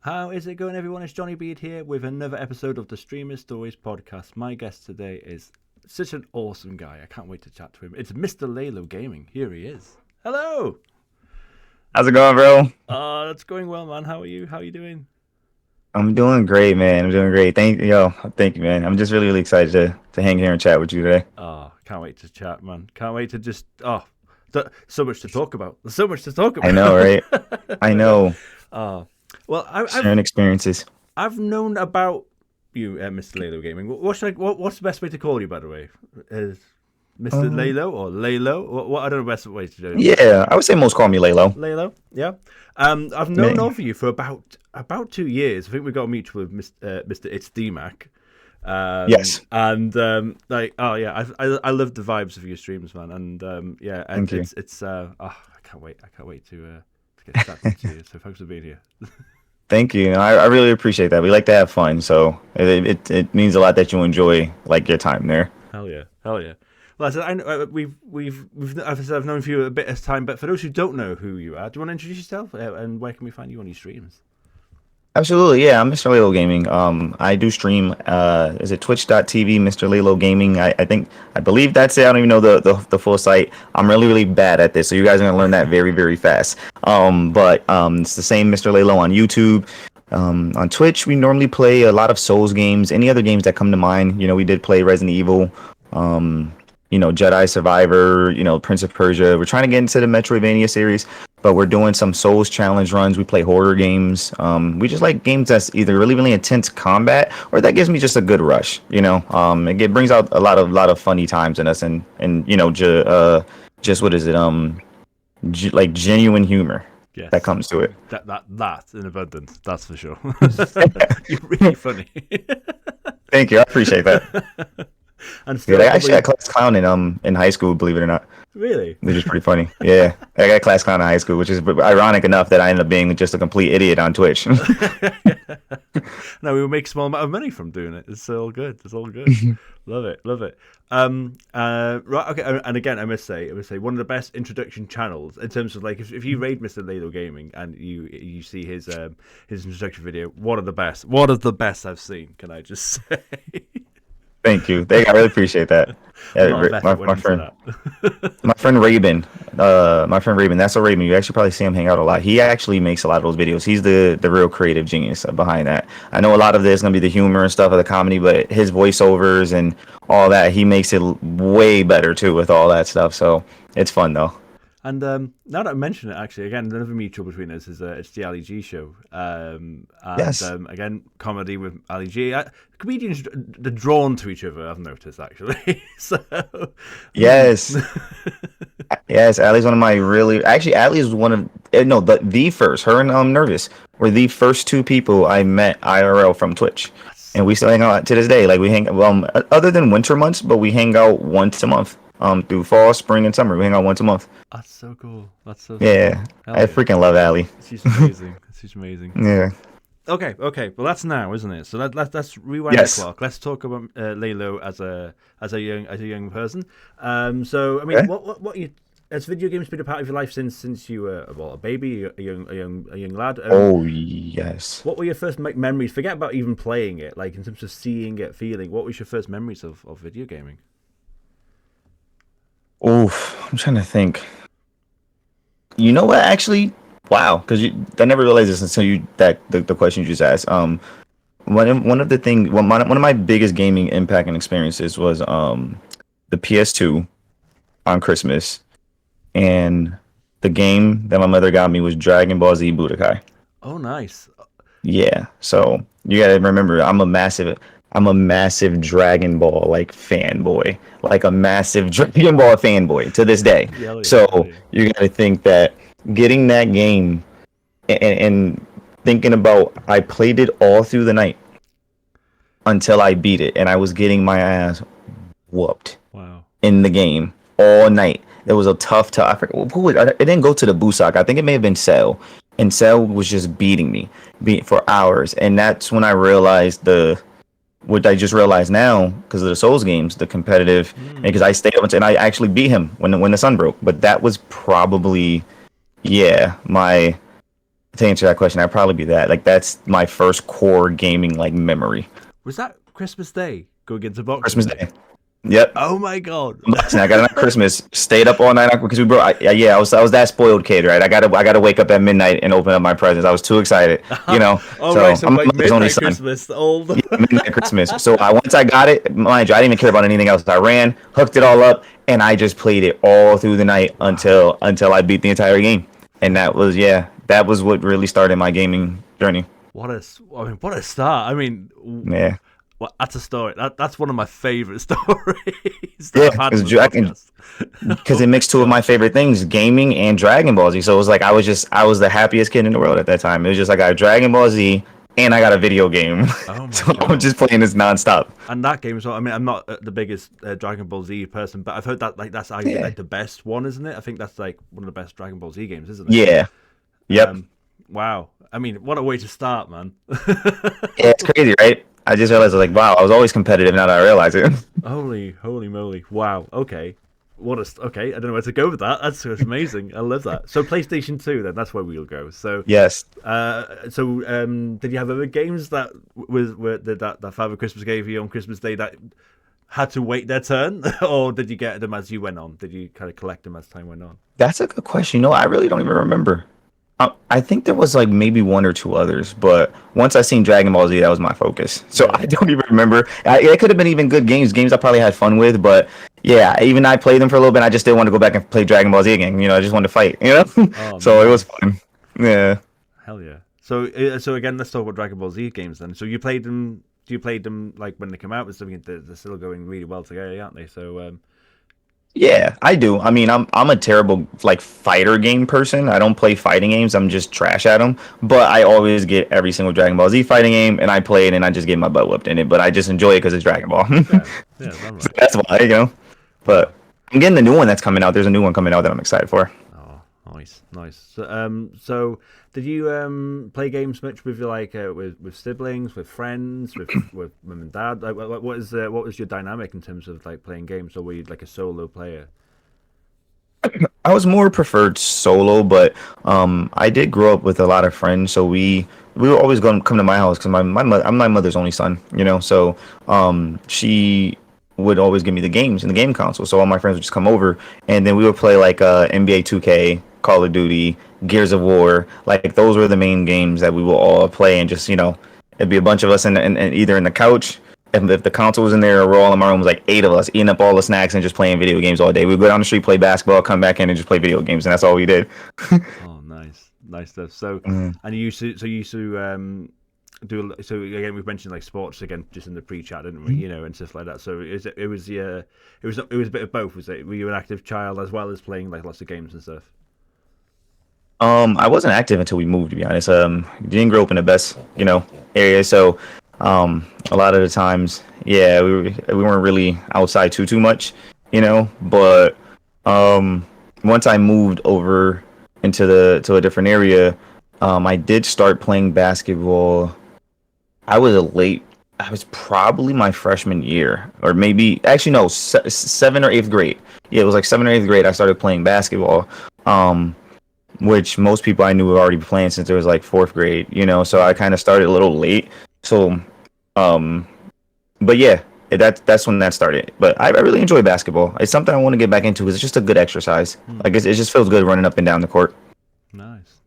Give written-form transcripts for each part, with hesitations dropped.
How is it going, everyone? It's Johnny Beard here with another episode of the Streamer Stories podcast. My guest today is such an awesome guy. I can't wait to chat to him. It's MrLayLowGaming. Here he is. Hello. How's it going, bro? That's going well, man. How are you? How are you doing? I'm doing great, man. I'm doing great. Thank you, man. I'm just really excited to hang here and chat with you today. Can't wait to chat, man. Can't wait to just so much to talk about. There's so much to talk about. I know, right? I know. Well, Sharing experiences. I've known about you, MrLayLowGaming. What's the best way to call you, by the way? Is Mr. Laylow or Laylow? What I don't know the best way to do it. Yeah, I would say most call me Laylow. Laylow, yeah. I've known of you for about 2 years. I think we got a mutual with Mr. It's DMac. Yes. And I love the vibes of your streams, man. And Thank you. I can't wait. I can't wait to get chatting to you. So thanks for being here. Thank you. I really appreciate that. We like to have fun, so it means a lot that you enjoy like your time there. Hell yeah. Well, I know, I've known you a bit of time, but for those who don't know who you are, do you want to introduce yourself and where can we find you on your streams? Absolutely, yeah. I'm MrLayLowGaming. I do stream. Is it Twitch.tv, MrLayLowGaming? I believe that's it. I don't even know the full site. I'm really bad at this, so you guys are gonna learn that very fast. But it's the same MrLayLow on YouTube. On Twitch, we normally play a lot of Souls games. Any other games that come to mind? We did play Resident Evil. Jedi Survivor, Prince of Persia. We're trying to get into the Metroidvania series, but we're doing some Souls challenge runs. We play horror games. We just like games that's either really intense combat or that gives me just a good rush. It brings out a lot of funny times in us, and just what is it? Like genuine humor. Yes. That comes to it. That in abundance. That's for sure. You're really funny. Thank you. I appreciate that. And still, I actually had class clown in high school, believe it or not. Really? Which is pretty funny. Yeah, I got class clown in high school, which is ironic enough that I ended up being just a complete idiot on Twitch. No, we will make a small amount of money from doing it. It's all good. Love it. Right, okay. And again, I must say, one of the best introduction channels in terms of like if you raid MrLayLowGaming and you see his introduction video, one of the best I've seen. Can I just say? Thank you. I really appreciate that. Yeah, my friend Raven. That's a Raven. You actually probably see him hang out a lot. He actually makes a lot of those videos. He's the real creative genius behind that. I know a lot of this is gonna be the humor and stuff of the comedy, but his voiceovers and all that, he makes it way better too with all that stuff. So it's fun though. And now that I mention it, actually, again, another mutual between us is it's the Ali G show. Yes. Again, comedy with Ali G. Comedians, they're drawn to each other, I've noticed, actually. So yes. Yes, Ali's one of my Ali is one of the first. Her and Nervous were the first two people I met IRL from Twitch, and we still hang out to this day. Like we hang other than winter months, but we hang out once a month. Through fall, spring, and summer, we hang out once a month. That's so cool. Yeah. I freaking love Ali. She's amazing. Yeah. Okay. Well, that's now, isn't it? So let's rewind the clock. Let's talk about Laylow as a young person. So I mean, Okay. what you has video games been a part of your life since you were a baby, a young lad? Oh yes. What were your first memories? Forget about even playing it. Like in terms of seeing it, feeling. What was your first memories of video gaming? Oof, I'm trying to think. You know what? Actually, wow, because I never realized this until the question you just asked. One of my biggest gaming impact and experiences was the PS2 on Christmas, and the game that my mother got me was Dragonball Z Budokai. Oh, nice. Yeah, so you gotta remember, I'm a massive Dragon Ball fanboy, like a massive Dragon Ball fanboy to this day. Yeah, so you gotta think that getting that game and thinking about, I played it all through the night until I beat it, and I was getting my ass whooped. Wow. In the game all night. It was a tough. I forget it didn't go to the Busak. I think it may have been Cell, and Cell was just beating me for hours, and that's when I realized what I just realized now, because of the Souls games, the competitive, and because I stayed up and I actually beat him when the sun broke. But that was probably, yeah, To answer that question, I'd probably be that. Like that's my first core gaming like memory. Was that Christmas Day going into Boxing Christmas Day? Day. Yep. Oh my god! Listen, I got it on Christmas. Stayed up all night because we bro. I was that spoiled kid, right? I gotta wake up at midnight and open up my presents. I was too excited, you know. Oh right, so I'm like his only midnight son. Christmas, all the... Yeah, midnight Christmas. So once I got it, mind you, I didn't even care about anything else. I ran, hooked it all up, and I just played it all through the night until I beat the entire game. And that was what really started my gaming journey. What a start! I mean, Yeah. well, that's a story. That's one of my favorite stories that Yeah, I've had on the podcast. because it mixed two of my favorite things, gaming and Dragon Ball Z. So it was like I was the happiest kid in the world at that time. It was just like I got Dragon Ball Z and I got a video game. Oh my So god! I'm just playing this nonstop. And that game as well. I mean, I'm not the biggest Dragon Ball Z person, but I've heard that like that's arguably Yeah. like the best one, isn't it? I think that's like one of the best Dragon Ball Z games, isn't it? Yeah. Yep. Wow. I mean, what a way to start, man. Yeah, it's crazy, right? I just realized I was like, wow, I was always competitive. Now that I realize it. Holy moly! Wow. Okay. Okay. I don't know where to go with that. That's amazing. I love that. So PlayStation 2, then that's where we'll go. So Yes. did you have other games that that Father Christmas gave you on Christmas Day that had to wait their turn, or did you get them as you went on? Did you kind of collect them as time went on? That's a good question. I really don't even remember. I think there was like maybe one or two others, but once I seen Dragon Ball Z, that was my focus. So I don't even remember. It could have been even good games I probably had fun with, but yeah, even I played them for a little bit. I just didn't want to go back and play Dragon Ball Z again. I just wanted to fight. Oh, So man. it was fun. Yeah. Hell yeah. So again, let's talk about Dragon Ball Z games then. So you played them? Do you play them like when they come out? They're still going really well together, aren't they? So Yeah, I do. I mean, I'm a terrible like fighter game person. I don't play fighting games. I'm just trash at them. But I always get every single Dragon Ball Z fighting game, and I play it, and I just get my butt whooped in it. But I just enjoy it because it's Dragon Ball. yeah, that's So right. that's why. But I'm getting the new one that's coming out. There's a new one coming out that I'm excited for. Oh, nice. So did you play games much with with siblings, with friends, with mum and dad? Like, what was your dynamic in terms of like playing games, or were you like a solo player? I was more preferred solo, but I did grow up with a lot of friends, so we were always going to come to my house because I'm my mother's only son, so she would always give me the games and the game console, so all my friends would just come over, and then we would play like NBA 2K, Call of Duty, Gears of War, like those were the main games that we will all play, and just it'd be a bunch of us in either in the couch. If the console was in there, we're all in my room, it was like 8 of us eating up all the snacks and just playing video games all day. We'd go down the street, play basketball, come back in and just play video games, and that's all we did. Oh, nice stuff. So, Mm. and you used to so again we've mentioned like sports again just in the pre-chat, didn't we? And stuff like that. So it was a bit of both. Was it? Were you an active child as well as playing like lots of games and stuff? I wasn't active until we moved, to be honest. Didn't grow up in the best, area, so a lot of the times, yeah, we weren't really outside too much, But once I moved over to a different area, I did start playing basketball. I was probably my freshman year, or maybe actually no, 7th or 8th grade. Yeah, it was like 7th or 8th grade. I started playing basketball. Which most people I knew were already playing since it was like 4th grade, So I kind of started a little late. So, but yeah, that's when that started. But I really enjoy basketball. It's something I want to get back into because it's just a good exercise. Like it just feels good running up and down the court. Nice.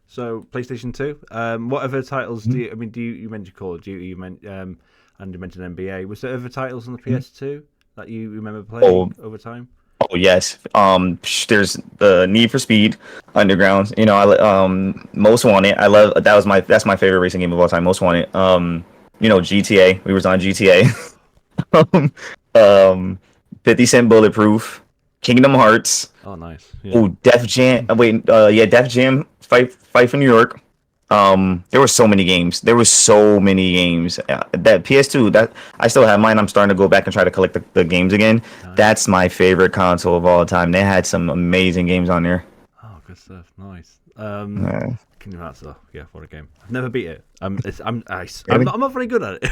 So PlayStation 2. What other titles do you? I mean, you mentioned Call of Duty, and you mentioned NBA. Was there other titles on the PS2 that you remember playing over time? Oh yes. There's the Need for Speed Underground. Most Wanted. That's my favorite racing game of all time. Most Wanted. GTA. We was on GTA. 50 Cent Bulletproof. Kingdom Hearts. Oh, nice. Yeah. Oh, Def Jam. Def Jam. Fight for New York. There were so many games. That PS2, that I still have mine. I'm starting to go back and try to collect the games again. Nice. That's my favorite console of all time. They had some amazing games on there. Oh, good stuff. Nice. Kingdom Hearts, though. Yeah, what a game. I've never beat it. I'm not very good at it.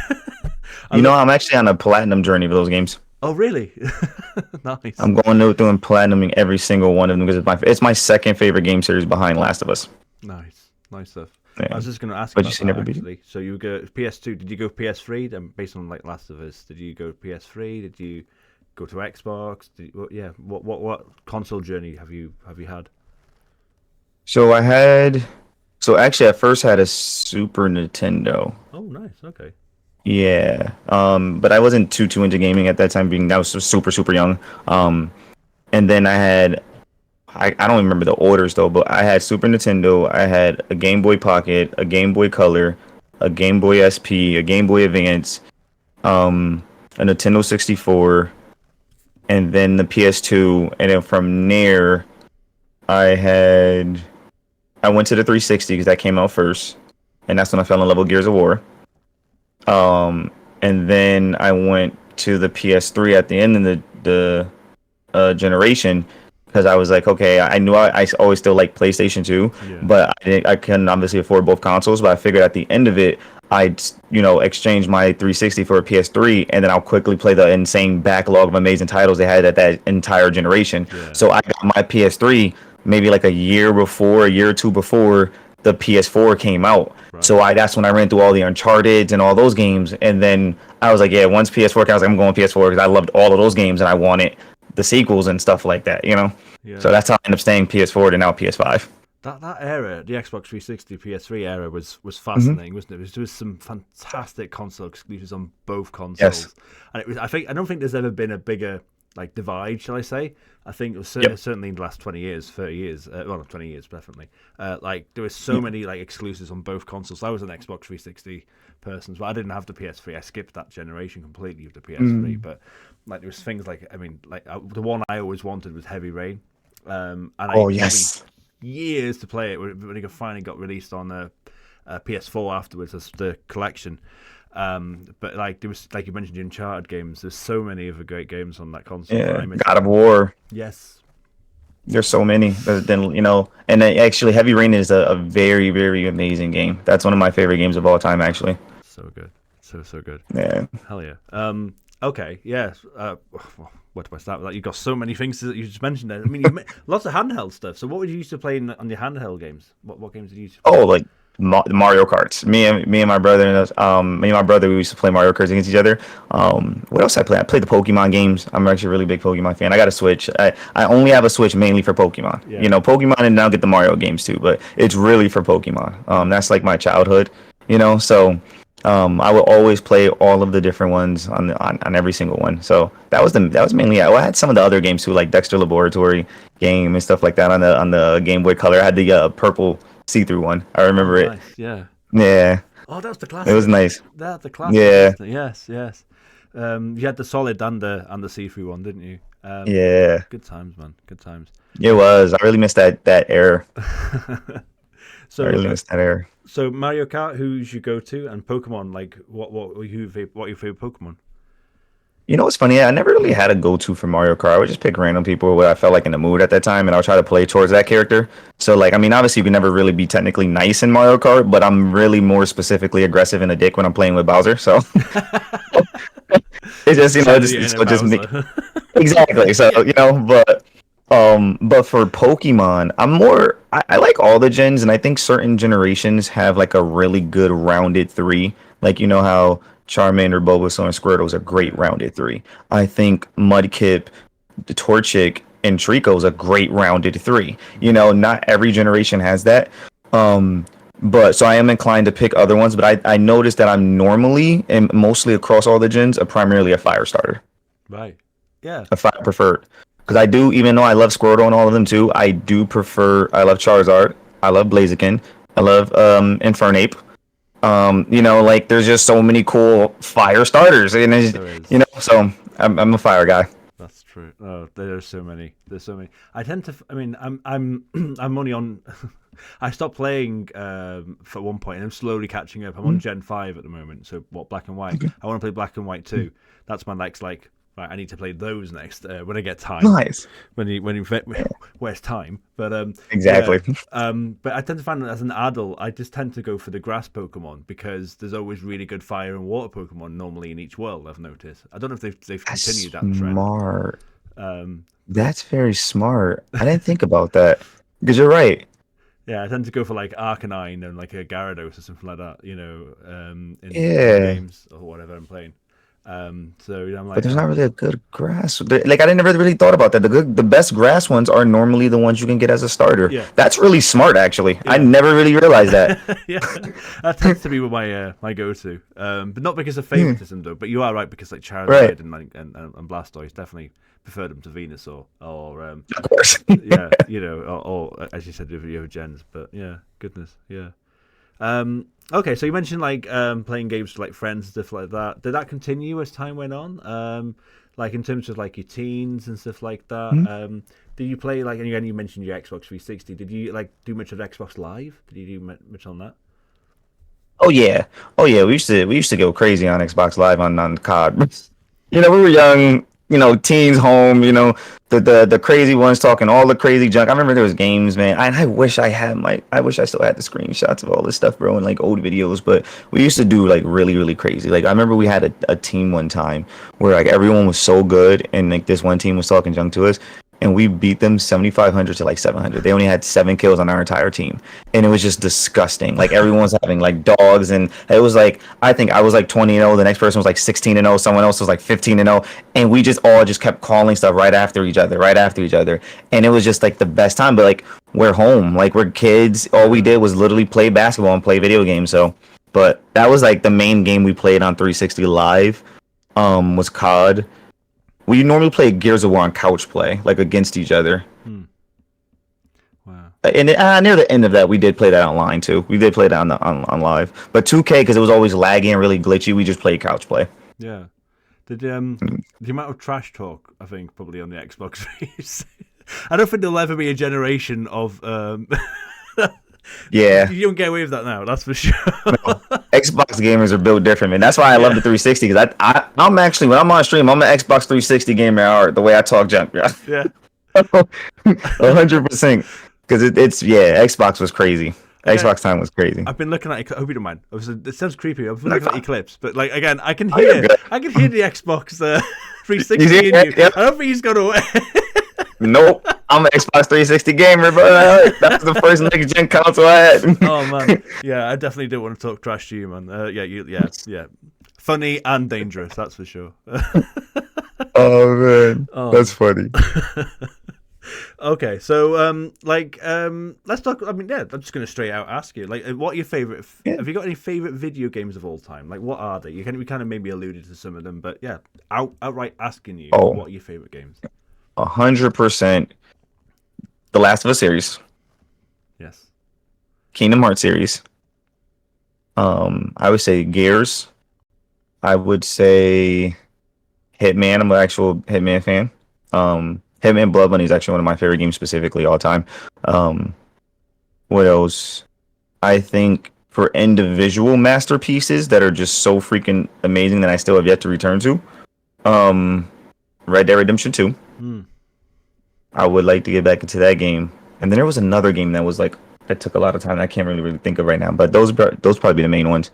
I'm actually on a platinum journey for those games. Oh, really? Nice. I'm going through and platinuming every single one of them because it's my second favorite game series behind Last of Us. Nice. Nice stuff. I Yeah. was just going to ask But you about see, that never beat it. actually. So you go PS2. Did you go PS3? Then based on like Last of Us, did you go PS3? Did you go to Xbox? Yeah. What console journey have you had? So I had, so actually, I first had a Super Nintendo. Oh, nice. Okay. Yeah. But I wasn't too into gaming at that time, being that was super super young. And then I had, I don't remember the orders though, but I had Super Nintendo, I had a Game Boy Pocket, a Game Boy Color, a Game Boy SP, a Game Boy Advance, a Nintendo 64, and then the PS2, and then from there I had I went to the 360 because that came out first, and that's when I fell in love with Gears of War. And then I went to the PS3 at the end of the generation because I was like, okay, I knew I always still like PlayStation 2, Yeah. but I couldn't obviously afford both consoles. But I figured at the end of it, I'd exchange my 360 for a PS3, and then I'll quickly play the insane backlog of amazing titles they had at that entire generation. Yeah. So I got my PS3 maybe like a year or two before the PS4 came out. Right. So that's when I ran through all the Uncharted and all those games, and then I was like, yeah, once PS4 came, I was like, I'm going PS4 because I loved all of those games and I wanted the sequels and stuff like that, you know. Yeah. So that's how I ended up staying PS4 to now PS5. That era, the Xbox 360, PS3 era, was fascinating, wasn't it? There was some fantastic console exclusives on both consoles, Yes. and I don't think there's ever been a bigger like divide, shall I say? I think it was Yep. certainly in the last 20 years, 30 years, well, not 20 years, definitely. Like there was so many like exclusives on both consoles. I was an Xbox 360 person, but I didn't have the PS3. I skipped that generation completely with the PS3. But like there was things like, I mean, like the one I always wanted was Heavy Rain, and Oh it took yes. me years to play it when it finally got released on PS4 afterwards as the collection. But like there was, like you mentioned, the Uncharted games. There's so many other great games on that console. Yeah. God of War. Yes. There's so many. Then and then actually, Heavy Rain is a very very amazing game. That's one of my favorite games of all time, actually. So good. So good. Yeah. Hell yeah. Okay. Yeah. Where do I start with that? You've got so many things that you just mentioned there. I mean, lots of handheld stuff. So what would you used to play on your handheld games? What games did you used to play? Oh, like Mario Karts. Me and my brother, we used to play Mario Karts against each other. What else I play? I played the Pokemon games. I'm actually a really big Pokemon fan. I got a Switch. I only have a Switch mainly for Pokemon. Yeah. Pokemon, and now get the Mario games too, but it's really for Pokemon. That's like my childhood. So I would always play all of the different ones on every single one. So that was mainly it. Well, I had some of the other games too, like Dexter Laboratory game and stuff like that on the Game Boy Color. I had the purple see-through one. I remember it. Nice. Yeah. Yeah, Oh, that's the classic. it was nice. That's the classic. Yeah, Isn't it? Yes. Yes. You had the solid and the see-through one, didn't you? yeah, Good times, man. Good times. it was. I really missed that era. I So, really missed that era. so Mario Kart, who's your go-to, and Pokemon? Like, what are your favorite Pokemon? You know what's funny? I never really had a go-to for Mario Kart. I would just pick random people where I felt like in the mood at that time, and I'll try to play towards that character. So, like, I mean, obviously, you can never really be technically nice in Mario Kart, but I'm really more specifically aggressive and a dick when I'm playing with Bowser. So it's just, it's just me. Bowser. Exactly. So, but for Pokemon, I like all the gens, and I think certain generations have like a really good rounded three. Like, how Charmander, Bulbasaur, and Squirtle is a great rounded three. I think Mudkip, the Torchic, and Trico is a great rounded three. Not every generation has that. But so I am inclined to pick other ones, but I noticed that I'm normally and mostly across all the gens, primarily a fire starter, Right. Yeah. a fire preferred. Because I do, even though I love Squirtle and all of them too, I love Charizard, I love Blaziken, I love Infernape. Like there's just so many cool fire starters, and There is. so I'm a fire guy. That's true. Oh, there's so many. There's so many. I tend to. I mean, I'm I'm only on. I stopped playing for one point, and I'm slowly catching up. I'm on Gen 5 at the moment. So what? Black and White. Okay. I want to play Black and White too. That's my next like. Right, I need to play those next when I get time. Nice. Where's time? But Exactly. yeah. But I tend to find that as an adult, I just tend to go for the grass Pokemon because there's always really good fire and water Pokemon normally in each world. I've noticed. I don't know if they've That's continued that trend. smart. Um, That's very smart. I didn't think about that because you're right. Yeah, I tend to go for like Arcanine and like a Gyarados or something like that, in Yeah. games or whatever I'm playing. So I'm But like, there's not oh, really a good grass. Like I didn't never really thought about that. The best grass ones are normally the ones you can get as a starter. yeah, That's really smart, actually. I yeah. never really realized that. Yeah, that tends to be my my go-to. But not because of Hmm, favoritism though. But you are right because like right, Charizard and like and Blastoise definitely prefer them to Venus or of course. yeah, or as you said, the other gens. But yeah, goodness, yeah. Okay, so you mentioned like playing games with like friends and stuff like that. Did that continue as time went on? Like in terms of like your teens and stuff like that. Mhm. Did you play like, and again you mentioned your Xbox 360? Did you like do much of Xbox Live? Did you do much on that? Oh yeah, oh yeah. We used to go crazy on Xbox Live on COD. We were young. Teens home. The crazy ones talking all the crazy junk. I remember there was games, man. I wish I wish I still had the screenshots of all this stuff, bro, and like old videos. But we used to do like really really crazy. Like I remember we had a team one time where like everyone was so good, and like this one team was talking junk to us. And we beat them 7,500 to like 700. They only had 7 kills on our entire team, and it was just disgusting. Like everyone was having like dogs, and it was like I think I was like 20-0. The next person was like 16-0. Someone else was like 15-0, and we just all just kept calling stuff right after each other, right after each other, and it was just like the best time. But like we're home, like we're kids. All we Yeah. did was literally play basketball and play video games. So, but that was like the main game we played on 360 Live. Was COD. We normally play Gears of War on couch play, like against each other. Hmm. Wow. And near the end of that, we did play that online too. We did play that on live, but 2K because it was always laggy and really glitchy. We just played couch play. Yeah. Did the amount of trash talk I think probably on the Xbox. I don't think there'll ever be a generation of Yeah, you don't get away with that now. That's for sure. no. Xbox gamers are built different, man. That's why I love the Yeah. 360 because I'm actually when I'm on stream, I'm an Xbox 360 gamer at heart. The way I talk junk, yeah, Yeah. 100%. Because it's yeah, Xbox was crazy. Again, Xbox time was crazy. I've been looking at. I hope you don't mind. It sounds creepy. I've been No, looking at Eclipse, but like again, I can oh, you're hear. good. I can hear the Xbox You see 360 in it? you. Yep. I don't think he's gone away. Nope. I'm an Xbox 360 gamer, bro. That was the first next gen console I had. Oh man, yeah, I definitely don't want to talk trash to you, man. Yeah. Funny and dangerous, that's for sure. Oh man, Oh. that's funny. Okay, so let's talk. I mean, yeah, I'm just gonna straight out ask you, like, what are your favorite? Yeah. Have you got any favorite video games of all time? Like, what are they? We kind of maybe alluded to some of them, but yeah, outright asking you, Oh, what are your favorite games? 100%. The Last of Us series, Yes. Kingdom Hearts series. I would say Gears. I would say Hitman. I'm an actual Hitman fan. Hitman Blood Money is actually one of my favorite games specifically all time. Um, what else? I think for individual masterpieces that are just so freaking amazing that I still have yet to return to. Um, Red Dead Redemption 2. Hmm. I would like to get back into that game. And then there was another game that was like that took a lot of time. I can't really think of right now. But those probably be the main ones.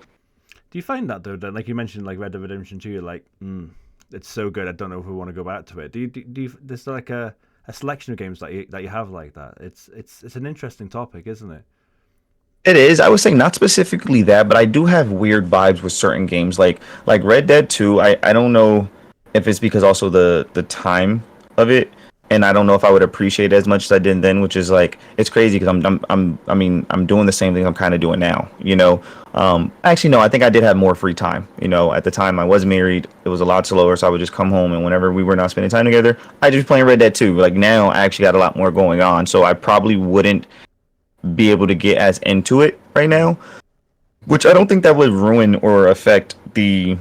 Do you find that though? That like you mentioned, like Red Dead Redemption 2, you're like, it's so good. I don't know if we want to go back to it. There's like a selection of games that you have like that. It's an interesting topic, isn't it? It is. I would say not specifically that, but I do have weird vibes with certain games, like Red Dead 2. I don't know if it's because also the time of it, and I don't know if I would appreciate it as much as I did then, which is like it's crazy because I mean I'm doing the same thing I'm kind of doing now. Actually no, I think I did have more free time. At the time I was married, it was a lot slower, so I would just come home and whenever we were not spending time together, I just playing Red Dead 2. Like now I actually got a lot more going on, so I probably wouldn't be able to get as into it right now, which I don't think that would ruin or affect the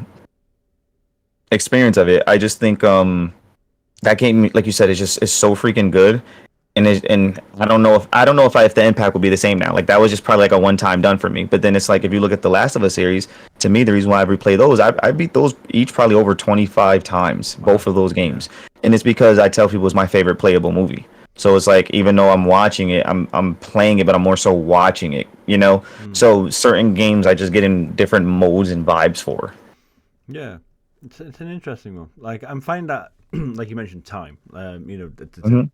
experience of it. I just think that game, like you said, is so freaking good, and I don't know if the impact would be the same now. Like that was just probably like a one time done for me. But then it's like if you look at the Last of Us series, to me the reason why I replay those, I beat those each probably over 25 times, both of those games, and it's because I tell people it's my favorite playable movie. So it's like even though I'm watching it, I'm playing it, but I'm more so watching it. Mm. So certain games I just get in different modes and vibes for. Yeah, it's an interesting one. Like I'm finding that, like you mentioned, time. Hmm.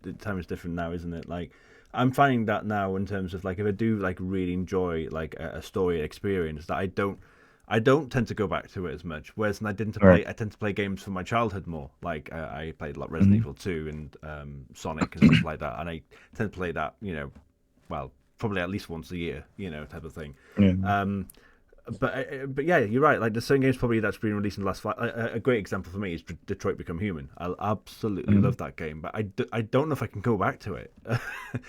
The time is different now, isn't it? Like I'm finding that now in terms of like if I do like really enjoy like a story experience that I don't tend to go back to it as much. Whereas I didn't Right. play I tend to play games from my childhood more. Like I played like Resident Hmm. Evil 2 and Sonic and stuff like that, and I tend to play that well probably at least once a year type of thing. Yeah. Um, but yeah, you're right. Like the certain games probably that's been released in the last five. A great example for me is Detroit Become Human. I absolutely Hmm. love that game, but I don't know if I can go back to it. I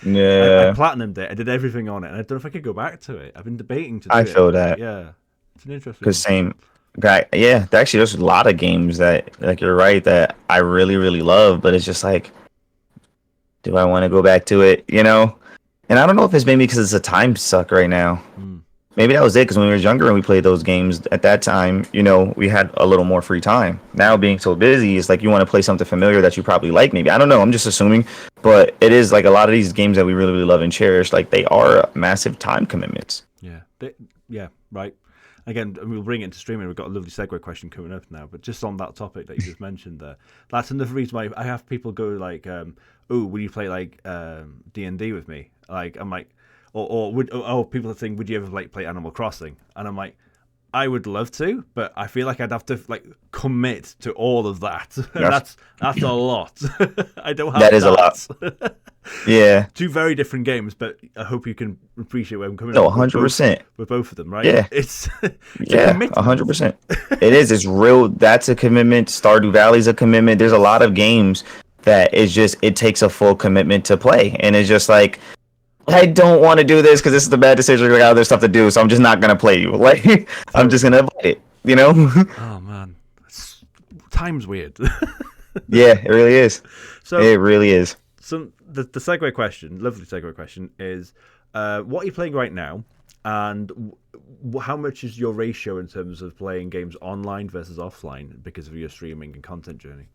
Yeah, platinumed it. I did everything on it, and I don't know if I could go back to it. I've been debating to do I it, feel but that. yeah, it's an interesting Cause one. same guy, yeah. Actually, there's a lot of games that, like, you're right, that I really, really love, but it's just like, do I want to go back to it? And I don't know if it's maybe because it's a time suck right now. Mm, Maybe that was it. Because when we were younger and we played those games at that time, we had a little more free time. Now being so busy, it's like you want to play something familiar that you probably like. Maybe I don't know. I'm just assuming, but it is like a lot of these games that we really, really love and cherish. Like they are massive time commitments. yeah, yeah, right. Again, we'll bring it into streaming. We've got a lovely segue question coming up now, but just on that topic that you just mentioned there, that's another reason why I have people go like, "Oh, will you play like D&D with me?" Like I'm like, or would people think, "Would you ever like play Animal Crossing?" And I'm like, I would love to, but I feel like I'd have to like commit to all of that, and Yes. that's a lot. I don't That have is a lot. that. Yeah. Two very different games, but I hope you can appreciate where I'm coming No, from with both 100%. of them, right? Yeah. It's a Yeah, commitment. 100%. It is. It's real. That's a commitment. Stardew Valley's a commitment. There's a Yes. lot of games that it's just it takes a full commitment to play, and it's just like I don't want to do this because this is the bad decision. I got other stuff to do, so I'm just not gonna play you. Like I'm So, just gonna avoid it. You know? oh man, time's weird. Yeah, it really is. So, It really is. the segue question, lovely segue question, is what are you playing right now, and how much is your ratio in terms of playing games online versus offline because of your streaming and content journey?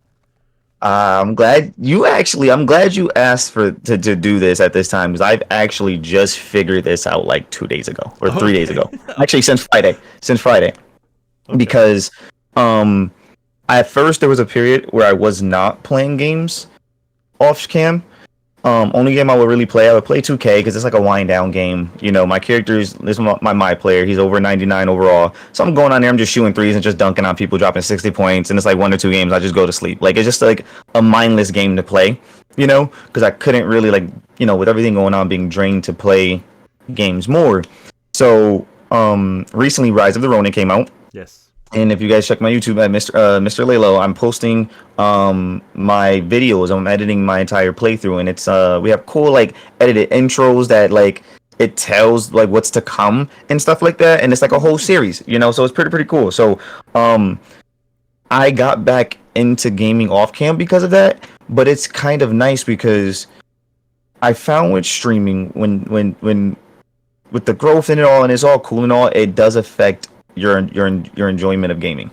I'm glad you asked to do this at this time because I've actually just figured this out like 2 days ago or 3 days Okay, ago. Actually, since Friday, okay, because um, at first there was a period where I was not playing games off cam. Only game I would really play, I would play 2K because it's like a wind down game. My character is my player. He's over 99 overall. So I'm going on there, I'm just shooting threes and just dunking on people, dropping 60 points, and it's like 1 or 2 games. I just go to sleep. Like it's just like a mindless game to play, because I couldn't really like, with everything going on, being drained to play games more. So recently, Rise of the Ronin came out. yes, And if you guys check my YouTube at Mr. Laylow, I'm posting my videos. I'm editing my entire playthrough, and it's we have cool like edited intros that like it tells like what's to come and stuff like that, and it's like a whole series, so it's pretty cool. So um I got back into gaming off cam because of that, but it's kind of nice because I found with streaming when with the growth in it all and it's all cool and all, it does affect your enjoyment of gaming.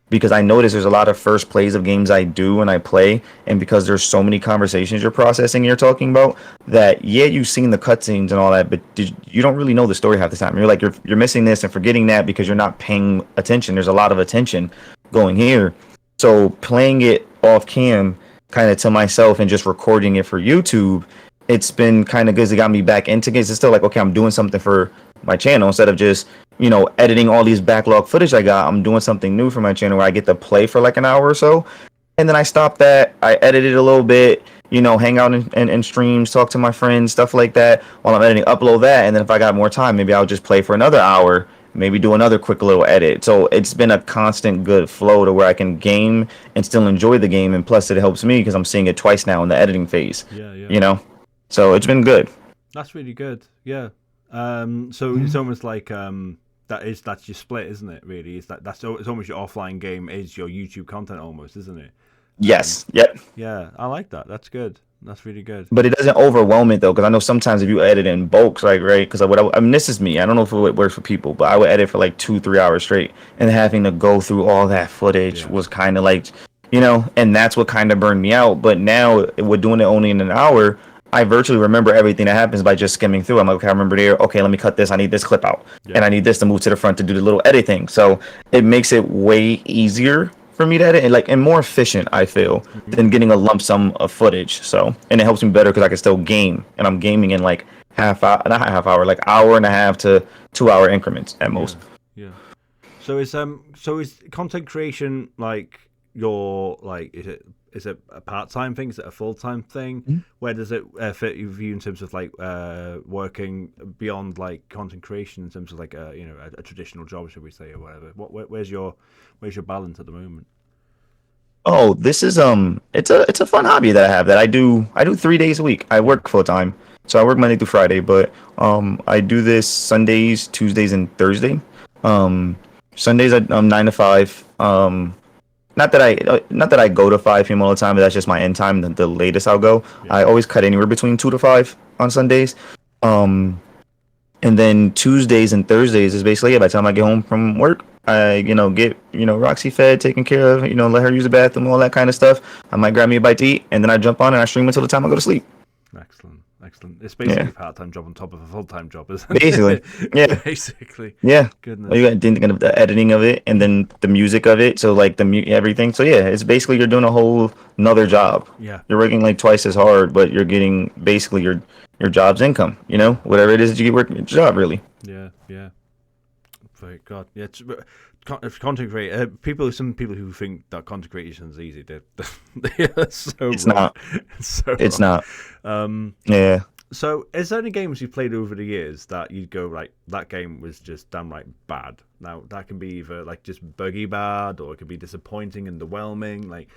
Because I notice there's a lot of first plays of games I do when I play, and because there's so many conversations you're processing, you're talking about that. Yeah, you've seen the cutscenes and all that, but you don't really know the story half the time. You're like you're missing this and forgetting that because you're not paying attention. There's a lot of attention going here. So playing it off cam, kind of to myself, and just recording it for YouTube, it's been kind of good. It got me back into games. It's still like, okay, I'm doing something for my channel instead of just editing all these backlog footage I got. I'm doing something new for my channel where I get to play for like an hour or so, and then I stop that. I edit it a little bit, hang out in streams, talk to my friends, stuff like that while I'm editing, upload that, and then if I got more time, maybe I'll just play for another hour, maybe do another quick little edit. So it's been a constant good flow to where I can game and still enjoy the game, and plus it helps me because I'm seeing it twice now in the editing phase. yeah, yeah. You know, so it's been good. That's really good. Yeah. So it's almost like that's your split, isn't it? Really, it's almost your offline game is your YouTube content, almost, isn't it? Um, Yes. Yep. yeah, I like that. That's good. That's really good. But it doesn't overwhelm it though, because I know sometimes if you edit in bulks, like right, because I mean this is me. I don't know if it would work for people, but I would edit for like 2-3 hours straight, and having to go through all that footage Yeah. was kind of like, and that's what kind of burned me out. But now we're doing it only in an hour. I virtually remember everything that happens by just skimming through. I'm like, okay, I remember there. Okay, let me cut this. I need this clip out, Yeah. and I need this to move to the front to do the little editing. So it makes it way easier for me to edit, and more efficient, I feel, than getting a lump sum of footage. So, and it helps me better because I can still game, and I'm gaming in like half hour, not half hour, like hour and a half to 2 hour increments at most. Yeah. So is content creation like your like is it a part-time thing? Is it a full-time thing? Where does it fit you in terms of like working beyond like content creation in terms of like a traditional job, should we say, or whatever? Where's your balance at the moment? Oh, this is it's a fun hobby that I have that I do 3 days a week. I work full time, so I work Monday through Friday, but I do this Sundays, Tuesdays, and Thursday. Sundays I'm 9 to 5. Not that I go to 5 p.m. all the time, but that's just my end time. The latest I'll go. Yeah. I always cut anywhere between 2 to 5 on Sundays. And then Tuesdays and Thursdays is basically by the time I get home from work, I get Roxy fed, taken care of, let her use the bathroom, all that kind of stuff. I might grab me a bite to eat, and then I jump on and I stream until the time I go to sleep. Excellent. It's basically a part-time job on top of a full-time job, isn't it? Basically, yeah. Basically, yeah. Goodness. Well, you got thinking of the editing of it, and then the music of it. So like everything. So yeah, it's basically you're doing a whole another job. Yeah. You're working like twice as hard, but you're getting basically your job's income. Whatever it is that you get working your job, really. Yeah. Very God. Yeah. Content creator. Some people who think that content creation is easy. They're so It's wrong. not. It's not. Yeah. So, is there any games you've played over the years that you'd go like that game was just downright bad? Now that can be either like just buggy bad, or it could be disappointing and underwhelming. Like,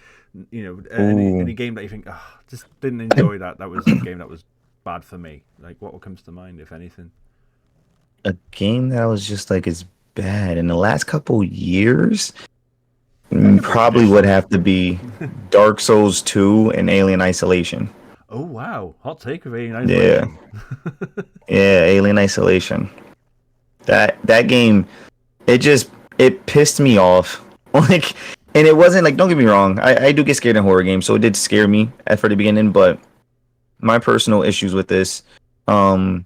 any game that you think, just didn't enjoy that. That was a game that was bad for me. Like, what comes to mind, if anything? A game that was just like it's bad in the last couple years. Probably would have to be Dark Souls 2 and Alien Isolation. Oh wow, hot take of Alien Isolation. Yeah, Alien Isolation. That game, it pissed me off. Like, and it wasn't like, don't get me wrong, I do get scared in horror games, so it did scare me for the beginning. But my personal issues with this, it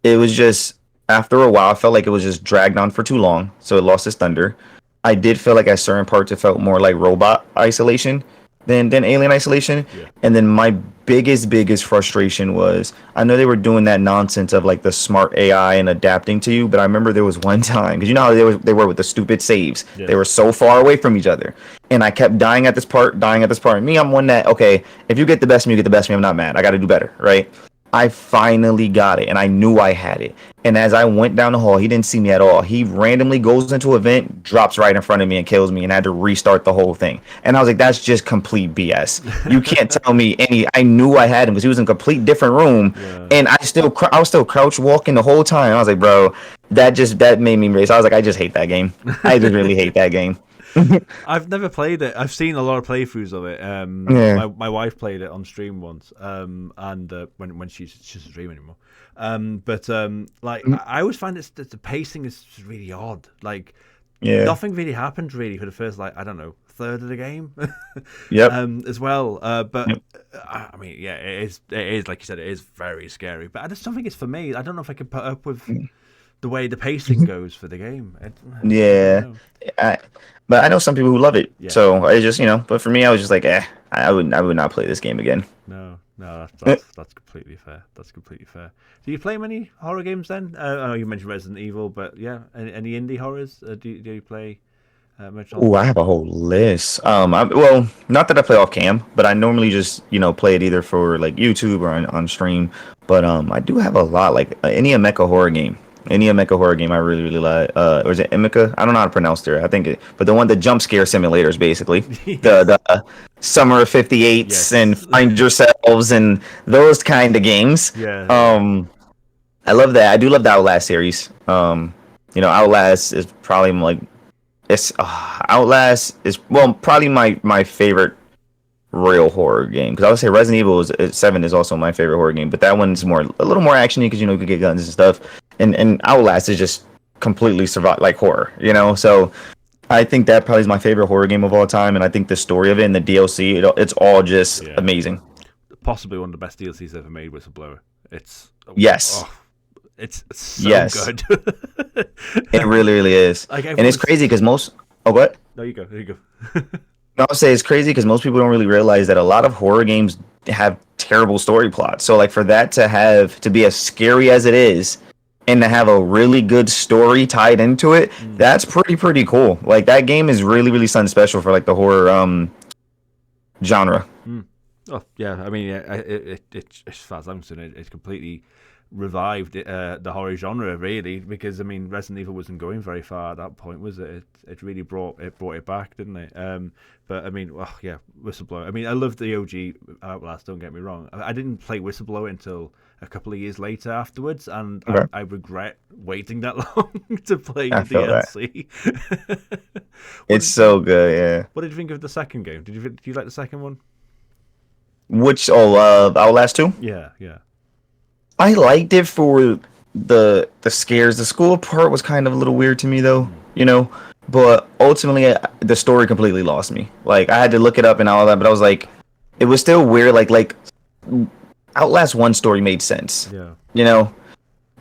was just after a while, I felt like it was just dragged on for too long, so it lost its thunder. I did feel like at certain parts it felt more like Robot Isolation than Alien Isolation. Yeah. And then my biggest frustration was, I know they were doing that nonsense of like the smart AI and adapting to you, but I remember there was one time, because you know how they were with the stupid saves. Yeah. They were so far away from each other, and I kept dying at this part. And me, I'm one that, okay, if you get the best of me, you get the best of me. I'm not mad. I got to do better, right? I finally got it, and I knew I had it. And as I went down the hall, he didn't see me at all. He randomly goes into an event, drops right in front of me, and kills me, and I had to restart the whole thing. And I was like, that's just complete BS. You can't tell me any. I knew I had him because he was in a complete different room, and I was still crouch walking the whole time. I was like, bro, that made me race. I was like, I just hate that game. I just really hate that game. I've never played it. I've seen a lot of playthroughs of it. My wife played it on stream once, and when she doesn't stream anymore. I always find the pacing is really odd. Like, nothing really happened really for the first third of the game. Yep. As well. I mean, yeah, it is like you said, it is very scary. But I just don't think it's for me. I don't know if I can put up with the way the pacing goes for the game. But I know some people who love it. Yeah. So I just, but for me, I was just like, I would not play this game again. No, that's completely fair. That's completely fair. Do you play many horror games then? I know you mentioned Resident Evil, but yeah, any indie horrors? Do you play much? Oh, I have a whole list. Well, not that I play off cam, but I normally just, play it either for like YouTube or on stream. But I do have a lot, like any mecha horror game. Any mecha horror game I really, really like. Or is it Emeka? I don't know how to pronounce it. I think but the jump scare simulators, basically. Yes. The Summer of 58s, yes. And Find Yourselves and those kind of games. Yeah. I love that. I do love the Outlast series. Outlast is probably Outlast is probably my favorite real horror game, because I would say Resident Evil 7 is also my favorite horror game, but that one's a little more actiony because you could get guns and stuff, and Outlast is just completely like horror, so I think that probably is my favorite horror game of all time, and I think the story of it and the DLC, it's all just amazing. Possibly one of the best DLCs ever made, Whistleblower. It's so good. It really is. And it's crazy because what? No, you go. There you go. I'll say it's crazy because most people don't really realize that a lot of horror games have terrible story plots. So like for that to be as scary as it is and to have a really good story tied into it, that's pretty cool. Like that game is really something special for like the horror genre. Oh yeah, I mean, as far as I'm concerned, it's completely revived the horror genre, really, because I mean, Resident Evil wasn't going very far at that point, was it? It really brought it back, didn't it? But I mean, oh yeah, Whistleblower. I mean, I love the OG Outlast. Don't get me wrong. I didn't play Whistleblower until a couple of years later afterwards, and Okay. I regret waiting that long to play I the feel that. DLC. It's so good, yeah. What did you think of the second game? Did you like the second one? Which Outlast 2? Yeah, yeah. I liked it for the scares. The school part was kind of a little weird to me though, you know. But ultimately, the story completely lost me. Like I had to look it up and all that, but I was like, it was still weird. Like Outlast 1 story made sense, Yeah. you know,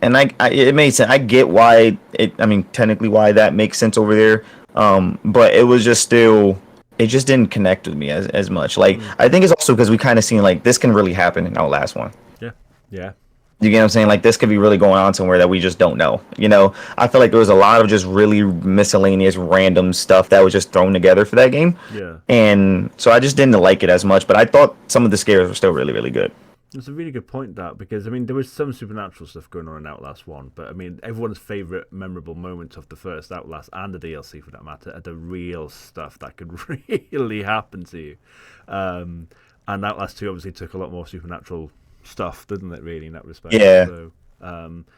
and it made sense. I get why it. I mean, technically why that makes sense over there. But it was just still. It just didn't connect with me as much. Like I think it's also because we kind of seen like this can really happen in Outlast 1. Yeah. Yeah. You get what I'm saying? Like this could be really going on somewhere that we just don't know. You know, I feel like there was a lot of just really miscellaneous, random stuff that was just thrown together for that game. Yeah. And so I just didn't like it as much. But I thought some of the scares were still really good. It's a really good point, that, because I mean there was some supernatural stuff going on in Outlast 1, but I mean everyone's favourite memorable moment of the first Outlast and the DLC for that matter are the real stuff that could really happen to you. And Outlast 2 obviously took a lot more supernatural stuff, didn't it, really, in that respect? Yeah. So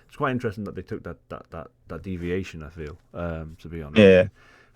it's quite interesting that they took that deviation, I feel, to be honest. Yeah.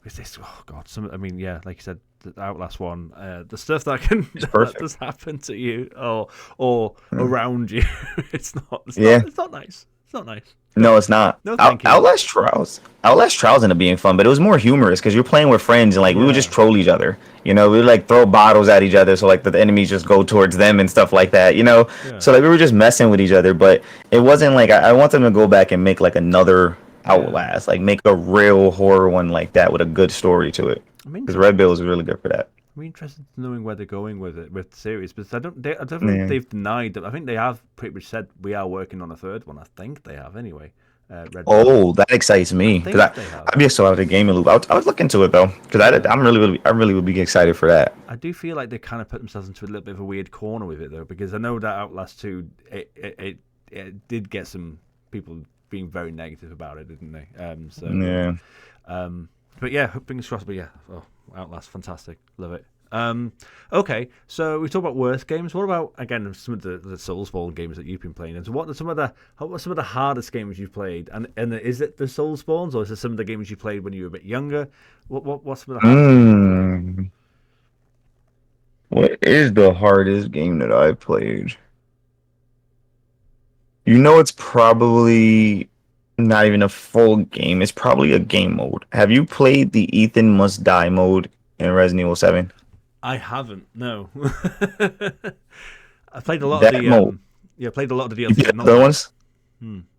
Because this, oh god, I mean, yeah, like you said, the Outlast 1, the stuff that can that does happen to you or around you, it's not nice. It's not nice. No, it's not. No, thank you. Outlast Trials ended up being fun, but it was more humorous because you're playing with friends and like we would just troll each other. You know, we would like throw bottles at each other so like the enemies just go towards them and stuff like that. You know, so like we were just messing with each other, but it wasn't like I want them to go back and make like another Outlast, like make a real horror one like that with a good story to it. Because Red Bill was really good for that. I'm interested in knowing where they're going with it, with the series, because I don't think they've denied that. I think they have pretty much said we are working on a third one. I think they have anyway. Red Bill. That excites me because I'd be so out of the gaming loop. I would look into it though because I really would be excited for that. I do feel like they kind of put themselves into a little bit of a weird corner with it though, because I know that Outlast 2 it did get some people being very negative about it, didn't they? But yeah, fingers crossed. But yeah, Outlast, fantastic, love it. Okay, so we talked about worst games. What about again some of the Soulsborne games that you've been playing? And so what are some of the hardest games you've played? And is it the Soulsbornes, or is it some of the games you played when you were a bit younger? What's some of the hardest games? What is the hardest game that I played? You know, it's probably not even a full game. It's probably a game mode. Have you played the Ethan Must Die mode in Resident Evil 7? I haven't. No. I played a lot that of the mode. Played a lot of the DLC. The other ones.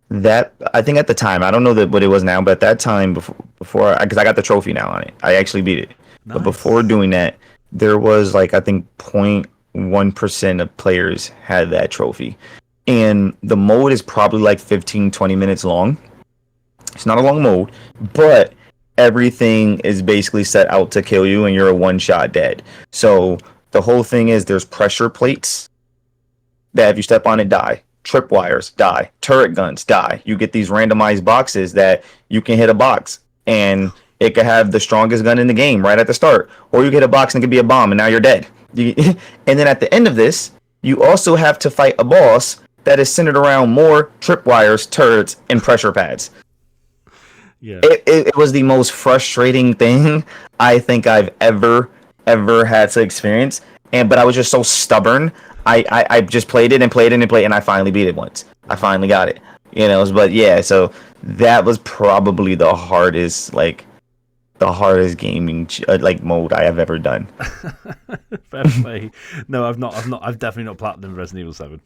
That I think at the time, I don't know what it was now, but at that time before because I got the trophy now on it, I actually beat it. Nice. But before doing that, there was like I think 0.1% of players had that trophy. And the mode is probably like 15-20 minutes long. It's not a long mode, but everything is basically set out to kill you and you're a one-shot dead. So the whole thing is there's pressure plates that if you step on it, die. Tripwires, die. Turret guns, die. You get these randomized boxes that you can hit a box and it could have the strongest gun in the game right at the start. Or you get a box and it could be a bomb and now you're dead. And then at the end of this, you also have to fight a boss that is centered around more tripwires, turrets, and pressure pads. Yeah. It was the most frustrating thing I think I've ever had to experience. But I was just so stubborn. I just played it and played it and played it, and I finally beat it once. I finally got it. You know, but yeah, so that was probably the hardest the hardest gaming like mode I have ever done. Fair play. No, I've not. I've definitely not platinum Resident Evil 7.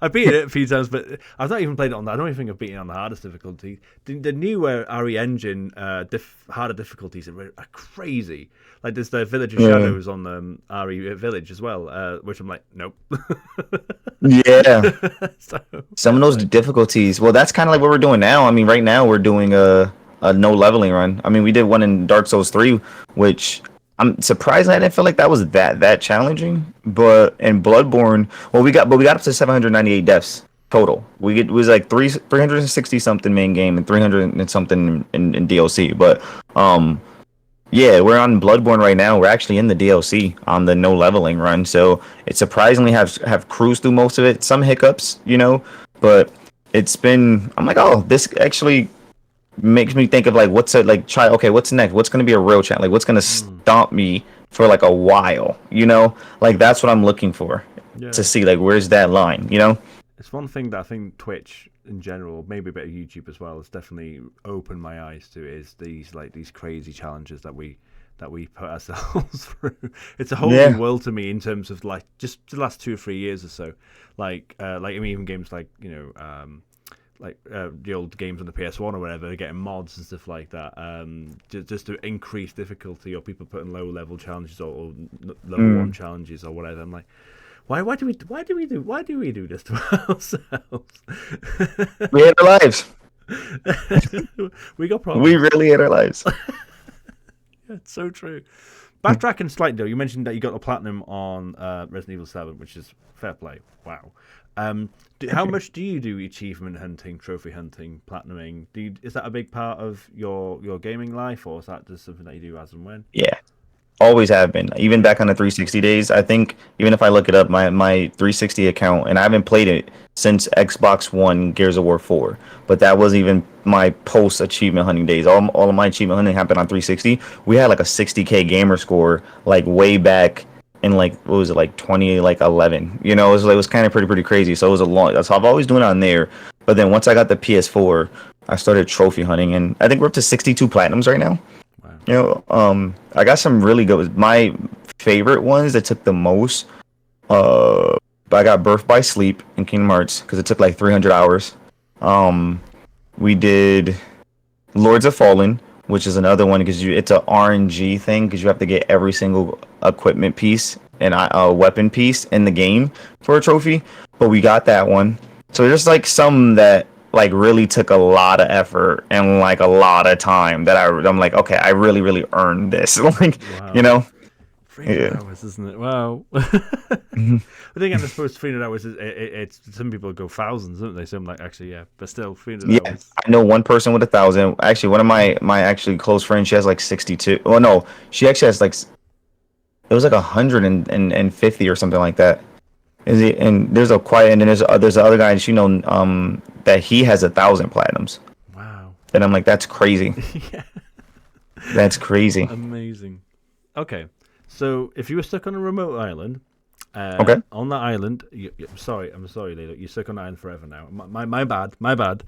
I've beaten it a few times, but I've not even played it on that. I don't even think I've beaten it on the hardest difficulty. The new RE Engine harder difficulties are crazy. Like there's the Village of Shadows on the RE Village as well, which I'm like, nope. Yeah. So, Some of those difficulties. Well, that's kind of like what we're doing now. I mean, right now we're doing a no leveling run. I mean, we did one in Dark Souls 3, which I'm surprised I didn't feel like that was that challenging. But in Bloodborne, well, we got up to 798 deaths total. It was like 360 something main game and 300 and something in DLC. But yeah, we're on Bloodborne right now. We're actually in the DLC on the no leveling run, so it surprisingly have cruised through most of it. Some hiccups, but it's been. I'm like, oh, this actually makes me think of like what's next? What's gonna be a real challenge? Like what's gonna stomp me for like a while? Like that's what I'm looking for to see like where's that line? It's one thing that I think Twitch in general, maybe a bit of YouTube as well, has definitely opened my eyes to is these crazy challenges that we put ourselves through. It's a whole new world to me in terms of like just the last 2 or 3 years or so. Like I mean, even games like the old games on the PS1 or whatever, getting mods and stuff like that, just to increase difficulty, or people putting low level challenges or level 1 challenges or whatever. I'm like, why do we do this to ourselves? We hate our lives. We got problems. We really hate our lives. It's so true. Backtracking slightly though, you mentioned that you got the platinum on Resident Evil 7, which is fair play. Wow. How much do you do achievement hunting, trophy hunting, platinuming? Is that a big part of your gaming life, or is that just something that you do as and when? Yeah, always have been. Even back on the 360 days, I think even if I look it up, my 360 account, and I haven't played it since Xbox One Gears of War 4, but that was even my post achievement hunting days. All of my achievement hunting happened on 360. We had like a 60K gamer score like way back in like what was it, like 2011. It was kind of pretty crazy. So it was a long. So I've always doing it on there. But then once I got the PS4, I started trophy hunting, and I think we're up to 62 platinums right now. Wow. I got some really good. My favorite ones that took the most. I got Birth by Sleep in Kingdom Hearts because it took like 300 hours. We did Lords of Fallen, which is another one because it's a RNG thing because you have to get every single equipment piece and a weapon piece in the game for a trophy. But we got that one. So there's like some that like really took a lot of effort and like a lot of time that I'm like, okay, I really earned this. Like, wow. 300 hours, isn't it? Wow. I think I suppose 300 hours is it's some people go thousands, don't they? So I'm like, actually, yeah, but still 300 hours. I know one person with 1,000. Actually, one of my actually close friends, she has like 62. Well, no, she actually has like it was like 150 or something like that. And there's a quiet, and then there's the other guy, and that he has 1,000 platinums. Wow. And I'm like, that's crazy. Yeah. That's crazy. Amazing. Okay, so if you were stuck on a remote island, on that island, I'm sorry, Laylow, you're stuck on the island forever now. My bad. But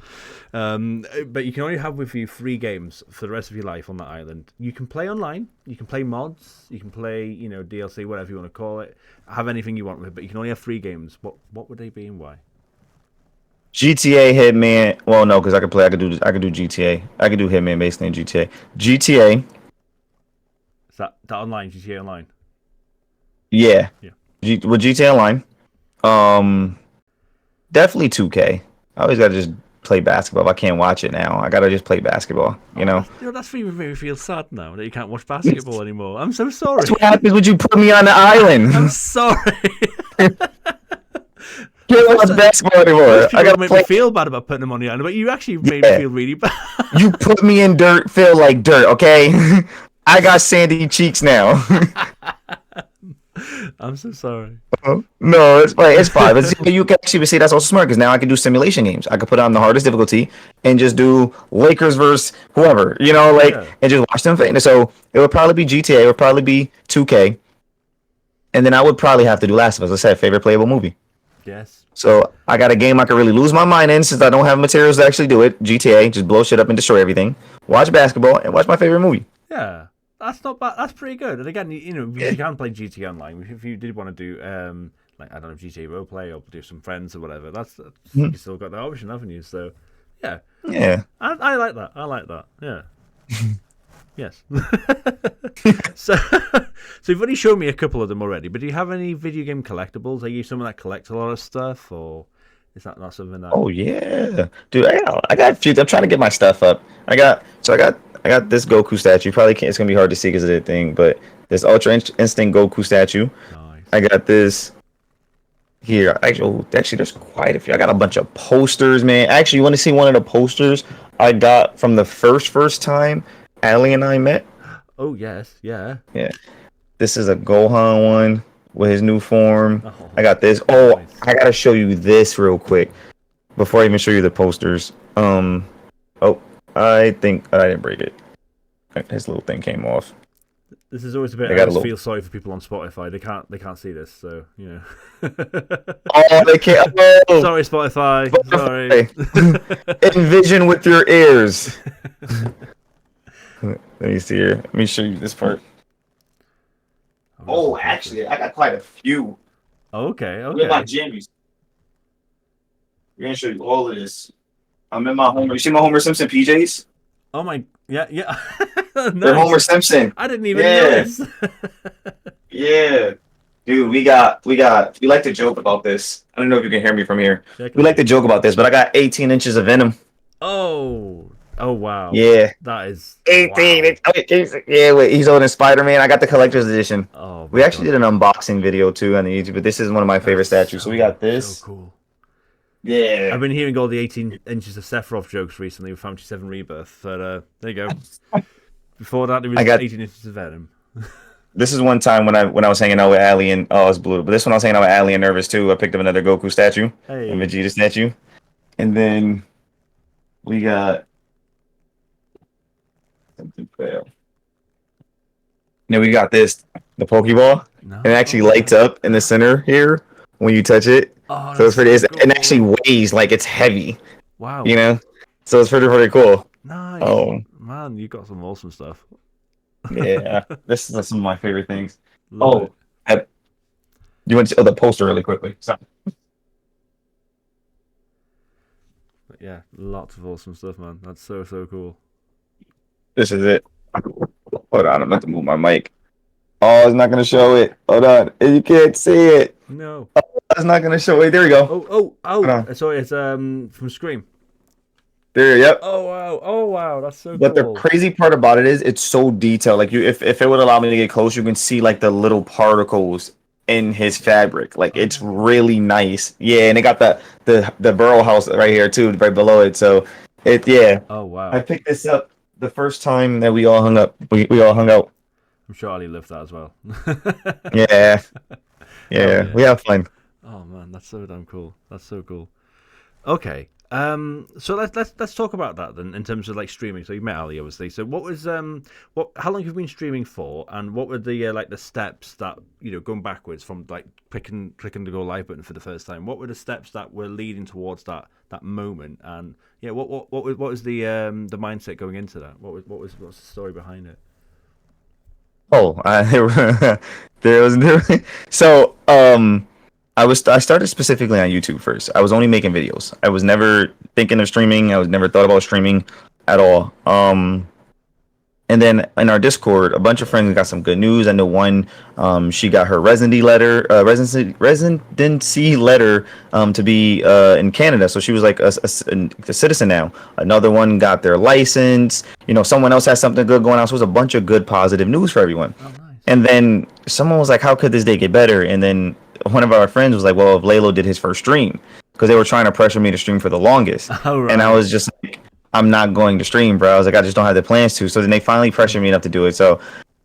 you can only have with you 3 games for the rest of your life on that island. You can play online, you can play mods, you can play DLC, whatever you want to call it. Have anything you want with it, but you can only have 3 games. What would they be and why? GTA, Hitman. Well, no, because I could do GTA. I could do Hitman basically in GTA. GTA. Is that online? GTA Online? Yeah. With GTA Online, definitely 2K. I always gotta just play basketball. If I can't watch it now, I gotta just play basketball. That's making me feel sad now that you can't watch basketball anymore. I'm so sorry. That's what happens when you put me on the island. I'm sorry. Can't watch basketball anymore. I gotta make me feel bad about putting them on the island, but you actually made me feel really bad. You put me in dirt, feel like dirt. Okay, I got sandy cheeks now. I'm so sorry. No, it's fine. It's fine. But you can actually see that's also smart because now I can do simulation games. I could put on the hardest difficulty and just do Lakers versus whoever, and just watch them fit. So it would probably be GTA. It would probably be 2K, and then I would probably have to do Last of Us. I said favorite playable movie. Yes. So I got a game I can really lose my mind in since I don't have materials to actually do it. GTA, just blow shit up and destroy everything. watch basketball, and watch my favorite movie. Yeah, that's not bad. That's pretty good. And again, you know, Yeah. you can play GTA Online if you did want to do like I don't know GTA roleplay or do some friends or whatever. That's you still got that option, haven't you? So yeah, Yeah. I like that. I like that. Yeah. Yes. so, you've already shown me a couple of them already. But do you have any video game collectibles? Are you someone that collects a lot of stuff, or is that not something that? Oh yeah, dude. I got a few. I'm trying to get my stuff up. I got this Goku statue. Probably can't. It's gonna be hard to see because of the thing, but this Ultra Instinct Goku statue. Nice. I got this here. Actually, there's quite a few. I got a bunch of posters, man. Actually, you want to see one of the posters I got from the first time Ali and I met? Oh yes, yeah. Yeah. This is a Gohan one with his new form. Oh, I got this. Oh, nice. I gotta show you this real quick before I even show you the posters. Oh, I think I didn't break it. His little thing came off. This is always a bit. I I got a always little- feel sorry for people on Spotify. They can't see this, so you know. Oh, they can't. Oh, Sorry, Spotify. Sorry. Envision with your ears. Let me see here. Let me show you this part. Oh, actually, I got quite a few. Okay. Look at my Okay. jammies. We're gonna show you all of this. I'm in my Homer. You see my Homer Simpson PJs? Oh my. Yeah. Yeah. They're Nice. Homer Simpson. I didn't even Yeah. notice. Yeah. Dude, we like to joke about this. I don't know if you can hear me from here. Check We like to joke about this, but I got 18 inches of Venom. Oh. Oh wow. Yeah. That is 18 wow. inches. Yeah, wait, he's holding Spider-Man. I got the collector's edition. Oh. We actually did an unboxing video too on YouTube, but this is one of my favorite statues. So we got this. So cool. Yeah. I've been hearing all the 18 inches of Sephiroth jokes recently with Fantasy 7 Rebirth, but there you go. Before that, there was I got- 18 inches of Venom. This is one time when I was hanging out with Ali and it's blue. But this one I was hanging out with Ali and Nervous too. I picked up another Goku statue, Hey. a Vegeta statue, and then we got something fail. Then we got this, the Pokeball. No. And it actually lights up in the center here when you touch it. Oh, So it's pretty. that's It actually weighs like it's heavy. wow. You know. So it's pretty cool. Nice. Oh Man, you got some awesome stuff. yeah, this is some of my favorite things. Love it. You want to the poster really quickly? So, But yeah, lots of awesome stuff, man. That's so cool. this is it. Hold on, I'm about to move my mic. Oh, it's not gonna show it. Hold on, you can't see it. No. It's not gonna show it. There we go. Oh. on. Sorry, it's from Scream. There, yep. Oh wow, that's so But the cool. crazy part about it is it's so detailed. Like if it would allow me to get close, you can see like the little particles in his fabric. Like it's really nice. Yeah, and it got the burrow house right here too, right below it. So yeah. Oh wow. I picked this up the first time that we all hung up. We all hung out. I'm sure Ali loved that as well. Yeah. yeah. We have fun. Oh man, that's so damn cool. That's so cool. Okay. So let's talk about that then in terms of like streaming. So you met Ali obviously. So what was how long have you been streaming for, and what were the like the steps that going backwards from like clicking the go live button for the first time? What were the steps that were leading towards that moment? And yeah, what was the mindset going into that? What's the story behind it? Oh, there was so I started specifically on YouTube first. I was only making videos. I was never thinking of streaming. I was never thought about streaming at all. And then in our Discord, a bunch of friends got some good news. I know one, she got her residency letter to be in Canada, so she was like a citizen now. Another one got their license. Someone else has something good going on. So it was a bunch of good, positive news for everyone. Oh, nice. And then someone was like, "How could this day get better?" And then one of our friends was like, "Well, if Laylow did his first stream," because they were trying to pressure me to stream for the longest. Oh, right. And I was just like, I'm not going to stream, bro. I was like, I just don't have the plans to. So then they finally pressured me enough to do it. So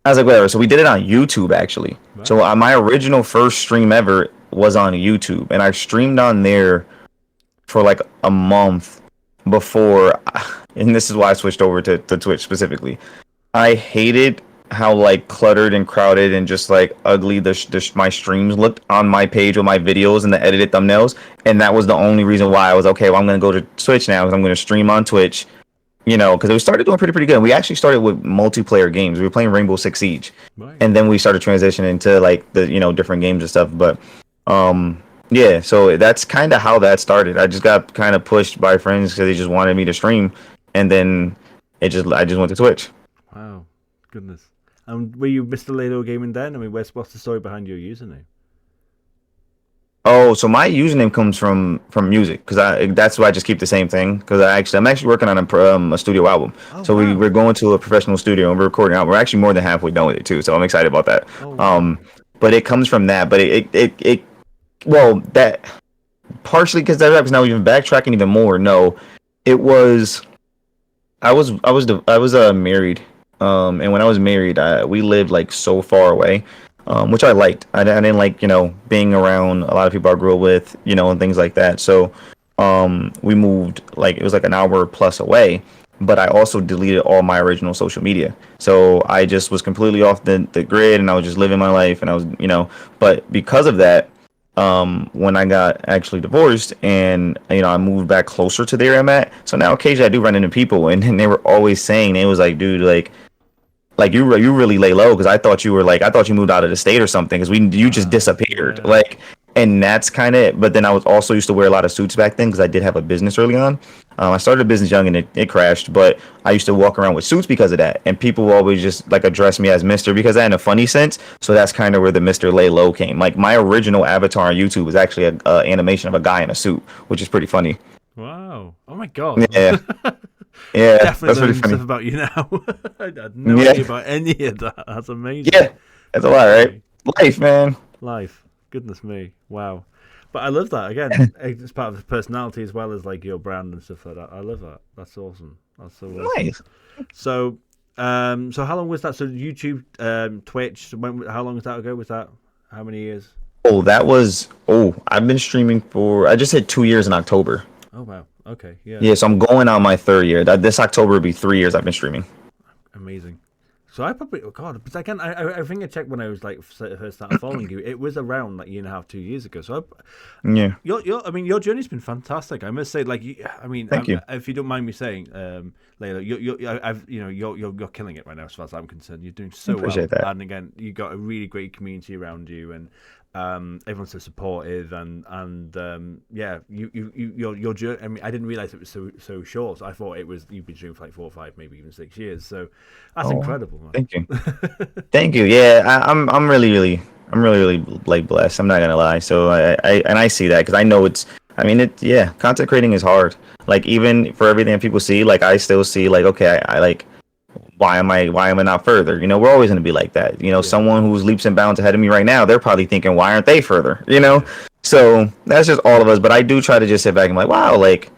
I was like, whatever. So we did it on YouTube, actually. Wow. So my original first stream ever was on YouTube. And I streamed on there for like a month before. And this is why I switched over to Twitch specifically. I hated how like cluttered and crowded and just like ugly my streams looked on my page with my videos and the edited thumbnails, and that was the only reason why I was okay. Well, I'm gonna go to Twitch now because I'm gonna stream on Twitch, because we started doing pretty good. We actually started with multiplayer games. We were playing Rainbow Six Siege, Right. and then we started transitioning into like the different games and stuff. But yeah, so that's kind of how that started. I just got kind of pushed by friends because they just wanted me to stream, and then I just went to Twitch. Wow, goodness. And were you MrLayLowGaming then? I mean, what's the story behind your username? Oh, so my username comes from music because that's why I just keep the same thing because I'm actually working on a studio album. Oh, So wow. we're going to a professional studio and we're recording out. We're actually more than halfway done with it too, so I'm excited about that. Oh, wow. But it comes from that. But it well that partially because that now even backtracking even more. No, it was I was married. And when I was married, we lived like so far away, which I liked. I didn't like being around a lot of people I grew up with, and things like that. So we moved like it was like an hour plus away. But I also deleted all my original social media. So I just was completely off the grid, and I was just living my life, and I was But because of that, when I got actually divorced and I moved back closer to where I'm at, so now occasionally I do run into people and they were always saying, it was like, dude, like you really lay low because I thought you moved out of the state or something because you just disappeared. Yeah. And that's kind of. But then I was also used to wear a lot of suits back then because I did have a business early on. I started a business young and it crashed, but I used to walk around with suits because of that, and people will always just like address me as Mister because I had a funny sense. So that's kind of where the Mister Lay Low came. Like my original avatar on YouTube was actually a animation of a guy in a suit, which is pretty funny. Wow. Oh my god. Yeah, yeah, Definitely that's pretty learning funny. stuff about you now. I had no Yeah, idea about any of that. That's amazing. yeah, that's a lot, right? Okay. Life, man. Life. Goodness me. Wow. But I love that. Again, it's part of the personality as well as like your brand and stuff like that. I love that. That's awesome. That's so awesome. Nice. So, so how long was that? So YouTube, Twitch, how long was that ago? Was that how many years? I've been streaming I just hit 2 years in October. Oh wow. Okay. Yeah. Yeah, so I'm going on my third year. This October will be 3 years I've been streaming. Amazing. So I probably, oh god, but again, I think I checked when I was like first started following you. It was around like 1.5, 2 years ago. So Yeah, I mean, your journey's been fantastic. I must say, like, I mean, thank you. if you don't mind me saying, Layla, you're killing it right now as far as I'm concerned. You're doing so well, Appreciate that. and again, you got a really great community around you, and everyone's so supportive, and yeah, your journey. I mean, I didn't realize it was so short. So I thought it was you've been doing for like 4, 5, maybe even 6 years. So that's Oh, incredible, man. thank you. Thank you. Yeah, I'm really like blessed. I'm not gonna lie. So I see that because I know yeah, content creating is hard. Like even for everything that people see, like I still see like, okay, I like, why am I not further? We're always gonna be like that. Someone who's leaps and bounds ahead of me right now, they're probably thinking, why aren't they further? So that's just all of us. But I do try to just sit back and be like, wow, like,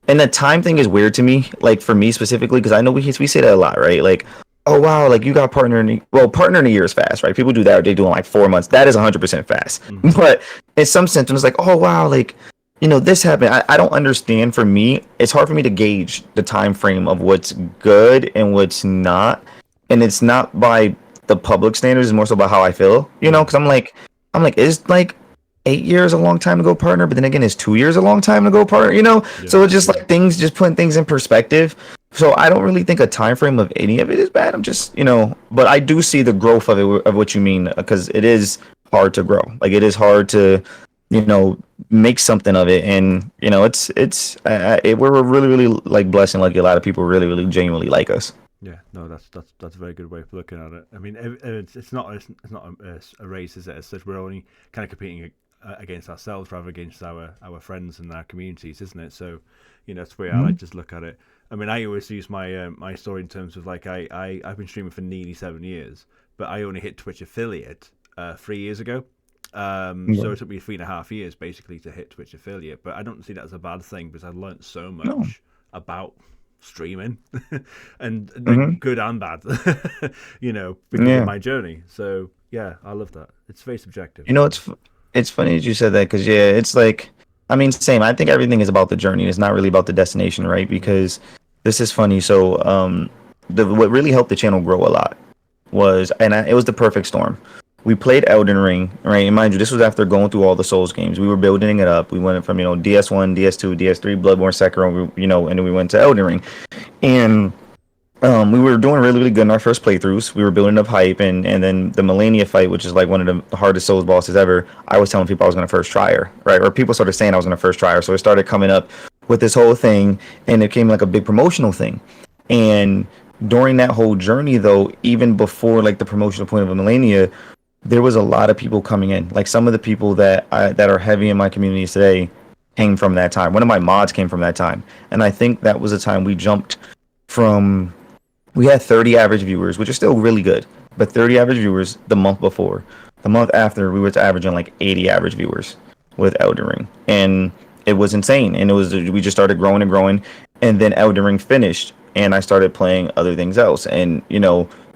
and the time thing is weird to me, like for me specifically, because I know we say that a lot, right? Like, oh wow, like you got partner in a year is fast, right? People do that, they do in like 4 months. That is 100% fast. Mm-hmm. But in some sense, it's like, oh wow, like this happened. I don't understand. For me, it's hard for me to gauge the time frame of what's good and what's not, and it's not by the public standards. It's more so about how I feel, because I'm like, is like 8 years a long time to go partner, but then again, is 2 years a long time to go partner? Yeah, So it's just like things, just putting things in perspective. So I don't really think a time frame of any of it is bad. I'm just, but I do see the growth of it, of what you mean, because it is hard to grow. Like it is hard to, make something of it, and we're really, really like blessed and lucky. A lot of people really, really genuinely like us. Yeah, no, that's a very good way of looking at it. I mean, it's not a race, is it? As such, we're only kind of competing against ourselves rather against our friends and our communities, isn't it? So, that's the way I like to just look at it. I mean, I always use my my story in terms of like I've been streaming for nearly 7 years, but I only hit Twitch affiliate 3 years ago. So it took me 3.5 years basically to hit Twitch affiliate, but I don't see that as a bad thing because I learned so much about streaming and good and bad, because of my journey. So yeah, I love that. It's very subjective. It's funny that you said that because it's like, I mean, same. I think everything is about the journey. It's not really about the destination, right? Because this is funny. So what really helped the channel grow a lot was, it was the perfect storm. We played Elden Ring, right? And mind you, this was after going through all the Souls games. We were building it up. We went from, DS1, DS2, DS3, Bloodborne, Sekiro, and then we went to Elden Ring. And we were doing really, really good in our first playthroughs. We were building up hype, and then the Millennia fight, which is like one of the hardest Souls bosses ever. I was telling people I was going to first try her, right? Or people started saying I was going to first try her. So it started coming up with this whole thing, and it became like a big promotional thing. And during that whole journey, though, even before like the promotional point of a Millennia, there was a lot of people coming in. Like some of the people that are heavy in my communities today came from that time. One of my mods came from that time, and I think that was the time we jumped from. We had 30 average viewers, which is still really good, but 30 average viewers the month before. The month after, we were averaging like 80 average viewers with Elden Ring, and it was insane. And we just started growing and growing, and then Elden Ring finished, and I started playing other things else. And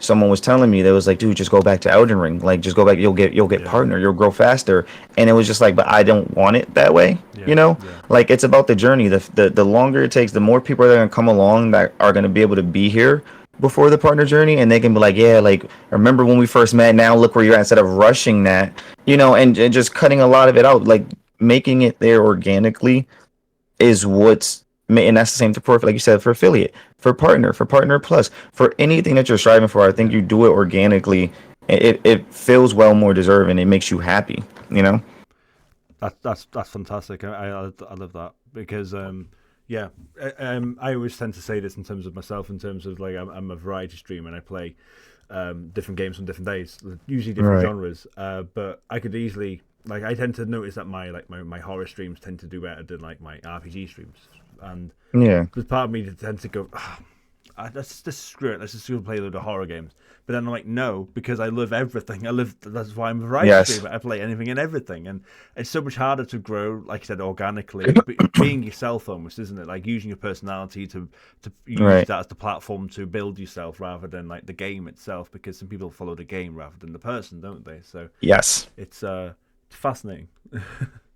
someone was telling me, they was like, dude, just go back to Elden Ring, like just go back, you'll get partner, you'll grow faster. And it was just like, but I don't want it that way. Like it's about the journey. The longer it takes, the more people are going to come along that are going to be able to be here before the partner journey, and they can be like, yeah, like remember when we first met, now look where you're at, instead of rushing that, and just cutting a lot of it out, like making it there organically is and that's the same for, like you said, for affiliate, for partner plus, for anything that you're striving for. I think you do it organically, it feels well more deserving, it makes you happy. That's fantastic. I love that because yeah, I always tend to say this in terms of myself, in terms of like I'm a variety streamer and I play different games on different days, usually different genres. But I could easily, like, I tend to notice that my horror streams tend to do better than like my RPG streams, and there's part of me that tends to go, let's just screw it, let's just go play a load of horror games. But then I'm like, no, because I love everything. That's why I'm a variety streamer. I play anything and everything, and it's so much harder to grow, like you said, organically, being yourself almost, isn't it? Like using your personality to use that as the platform to build yourself, rather than like the game itself. Because some people follow the game rather than the person, don't they? So it's fascinating.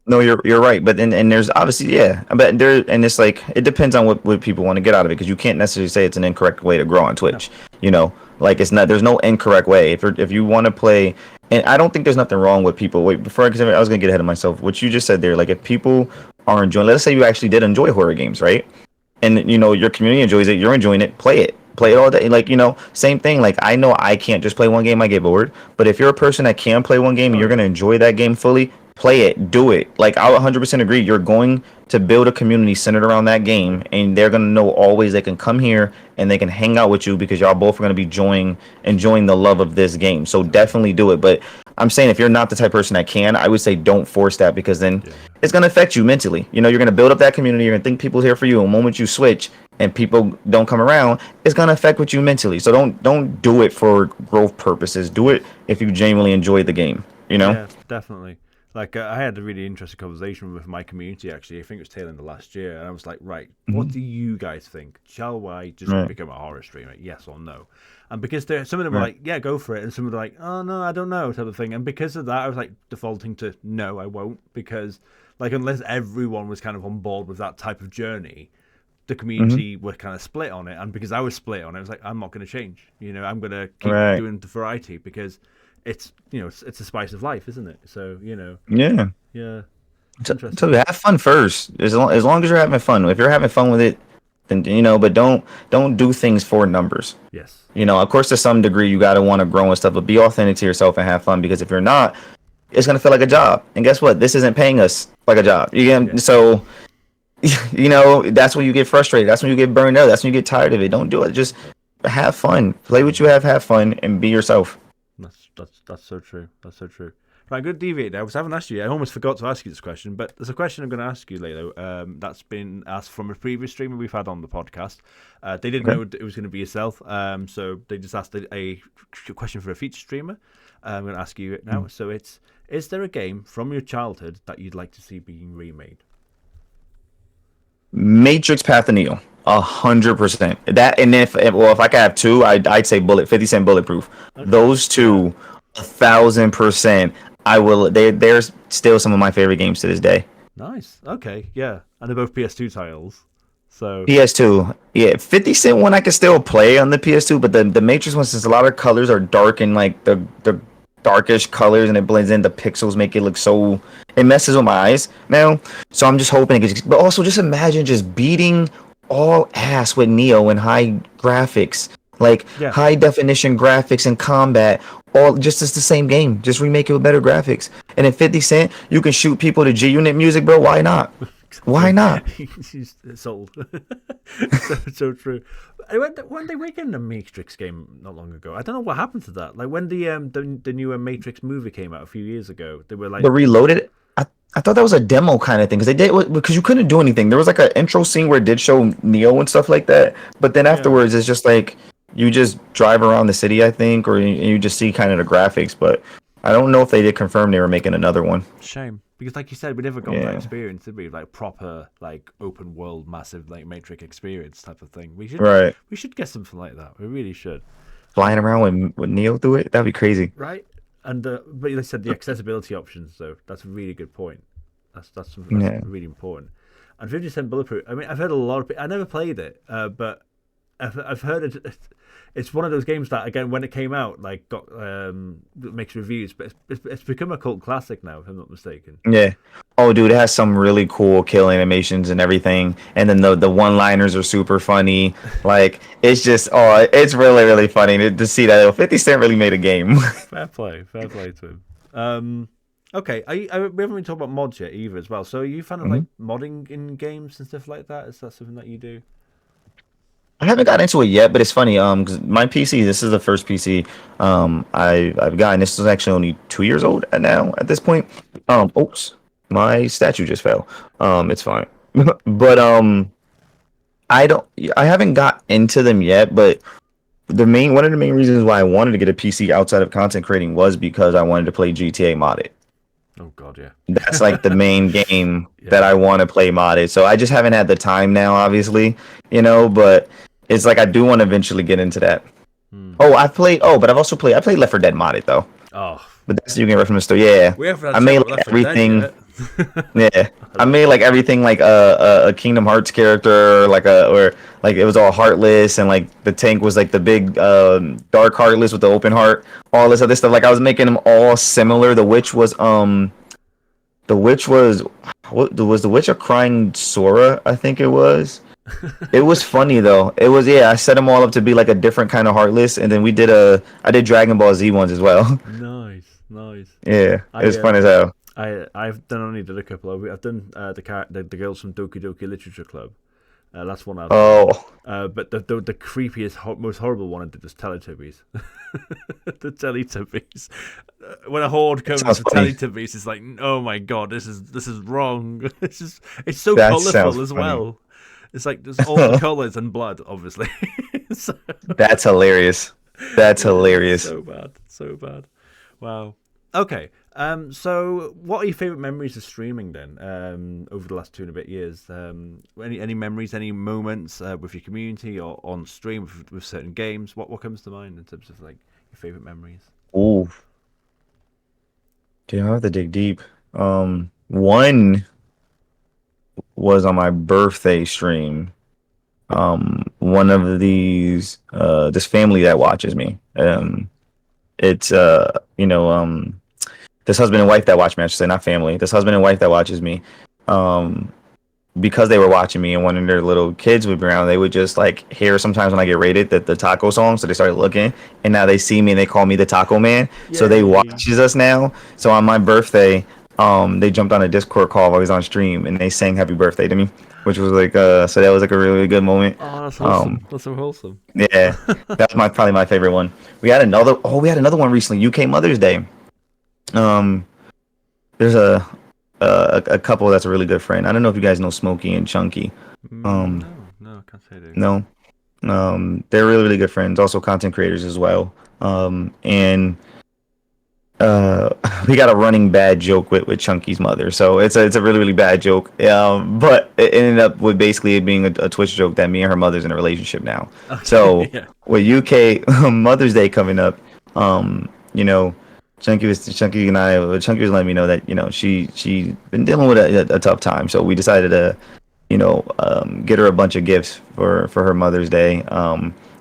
No, you're right, but and there's obviously but and it's like it depends on what people want to get out of it, because you can't necessarily say it's an incorrect way to grow on Twitch. Like it's not. There's no incorrect way. If you want to play, and I don't think there's nothing wrong with people. Wait, because I was gonna get ahead of myself. What you just said there, like if people are enjoying, let's say you actually did enjoy horror games, right? And your community enjoys it, you're enjoying it, play it all day. Like same thing. Like I know I can't just play one game, I get bored. But if you're a person that can play one game and you're gonna enjoy that game fully, play it, do it. Like I'll 100% agree. You're going to build a community centered around that game, and they're going to know always they can come here and they can hang out with you because y'all both are going to be enjoying the love of this game. So definitely do it. But I'm saying if you're not the type of person that can, I would say don't force that, because then it's going to affect you mentally. You're going to build up that community. You're going to think people's here for you. And the moment you switch and people don't come around, it's going to affect with you mentally. So don't do it for growth purposes. Do it if you genuinely enjoy the game. Yeah, definitely. Like I had a really interesting conversation with my community, actually. I think it was tail end of last year, and I was like, right, what do you guys think? Shall I just become a horror streamer? Yes or no? And because some of them were like, yeah, go for it, and some of them were like, oh no, I don't know, type of thing. And because of that, I was like defaulting to no, I won't, because like unless everyone was kind of on board with that type of journey, the community were kind of split on it. And because I was split on it, I was like, I'm not going to change. I'm going to keep doing the variety, because it's it's the spice of life, isn't it? So so have fun first, as long as you're having fun. If you're having fun with it, then but don't do things for numbers. Of course to some degree you got to want to grow and stuff, but be authentic to yourself and have fun, because if you're not, it's going to feel like a job. And guess what, this isn't paying us like a job. So that's when you get frustrated, that's when you get burned out, that's when you get tired of it. Don't do it. Just have fun, play what you have fun, and be yourself. That's so true. That's so true. Right, I'm going to deviate now, because I haven't asked you. I almost forgot to ask you this question, but there's a question I'm going to ask you, Laylow, that's been asked from a previous streamer we've had on the podcast. They didn't know it was going to be yourself, so they just asked a question for a featured streamer. I'm going to ask you it now. So is there a game from your childhood that you'd like to see being remade? Matrix Path to Neo. 100%. That, and if I could have two, I'd say 50 Cent Bulletproof. Those two, 1,000%. I will. They're still some of my favorite games to this day. Nice. Okay. Yeah. And they're both PS2 titles. So PS2. Yeah. 50 Cent one I can still play on the PS2, but the Matrix one, since a lot of colors are dark and like the darkish colors and it blends in, the pixels make it look so, it messes with my eyes now. So I'm just hoping but also just imagine just beating all ass with Neo and high graphics, like Yeah. high definition graphics and combat. All just as the same game, just remake it with better graphics. And in 50 Cent, you can shoot people to G Unit music, bro. Why not? Why Exactly. not? He's sold. So true. When they making the Matrix game not long ago, I don't know what happened to that. Like when the new Matrix movie came out a few years ago, they were like, The Reloaded. I thought that was a demo kind of thing because they did because you couldn't do anything. There was like an intro scene where it did show Neo and stuff like that, but then yeah, afterwards it's just like you just drive around the city, I think, or you just see kind of the graphics. But I don't know if they did confirm they were making another one. shame because like you said, we never got that Yeah, experience, did we? Like proper like open world, massive like Matrix experience type of thing. right. We should get something like that. We really should. Flying around with Neo through it, that'd be crazy. Right? And but they said the accessibility options, though. That's a really good point. That's something that's Yeah. really important. And 50 Cent Bulletproof. I mean, I've heard a lot of people. I never played it, but I've heard it. It's one of those games that again, when it came out, like got makes reviews, but it's become a cult classic now, if I'm not mistaken. Yeah. Oh, dude, it has some really cool kill animations and everything, and then the one-liners are super funny. Like it's just, oh, it's really really funny to see that 50 Cent really made a game. Fair play to him. Okay, we haven't really talked about mods yet either as well. So are you a fan of like Mhm. modding in games and stuff like that? Is that something that you do? I haven't got into it yet, but it's funny. 'Cause my PC, this is the first PC I've gotten. This is actually only 2 years old now at this point. Oops, my statue just fell. It's fine, but I don't, I haven't got into them yet. But one of the main reasons why I wanted to get a PC outside of content creating was because I wanted to play GTA modded. Oh God, yeah. That's like the main game that Yeah. I want to play modded. So I just haven't had the time now, obviously, but it's like I do want to eventually get into that. Hmm. Oh, but I've also played. I played Left 4 Dead modded though. Oh, But that's you can get from the store. Yeah, we haven't I had made chat with like Left 4 Dead everything. yet. Yeah, I made like everything like a Kingdom Hearts character, or like it was all heartless, and like the tank was like the big dark heartless with the open heart, all this other stuff. Like I was making them all similar. The witch was what was the witch a crying Sora? I think it was. It was funny though. It was, yeah. I set them all up to be like a different kind of heartless, and then I did Dragon Ball Z ones as well. Nice, nice. Yeah, it I was fun as hell. I've done only did a couple. I've done the girls from Doki Doki Literature Club. That's one I've done. Oh, But the creepiest, most horrible one I did was Teletubbies. The Teletubbies. When a horde that comes sounds for funny. Teletubbies, it's like, oh my god, this is wrong. It's so That sounds colourful as funny. well. It's like there's all the colours and blood, obviously. So, That's hilarious. That's hilarious. so bad, so bad. Wow. Okay. So what are your favorite memories of streaming then? Over the last 2.5 years, any memories, any moments with your community or on stream with certain games? What comes to mind in terms of like your favorite memories? Ooh, dude, I have to dig deep. One was on my birthday stream. One of this family that watches me. It's this husband and wife that watch me. I should say, not family. This husband and wife that watches me. Um, because they were watching me and one of their little kids would be around, they would just like hear sometimes when I get rated the taco song. So they started looking and now they see me and they call me the taco man. So they Yay! watches us now. So on my birthday, they jumped on a Discord call while I was on stream and they sang happy birthday to me, which was like so that was like a really, really good moment. Oh, that's wholesome. That's so wholesome. Yeah, that was probably my favorite one. We had another one recently, UK Mother's Day. Um there's a couple that's a really good friend. I don't know if you guys know Smokey and Chunky. Um, No, I can't say I do. no. They're really, really good friends, also content creators as well. And we got a running bad joke with Chunky's mother. So it's a really, really bad joke. But it ended up with basically it being a Twitch joke that me and her mother's in a relationship now. Okay, So yeah. with UK Mother's Day coming up, you know, Chunky was letting me know that she been dealing with a tough time. So we decided to get her a bunch of gifts for her Mother's Day,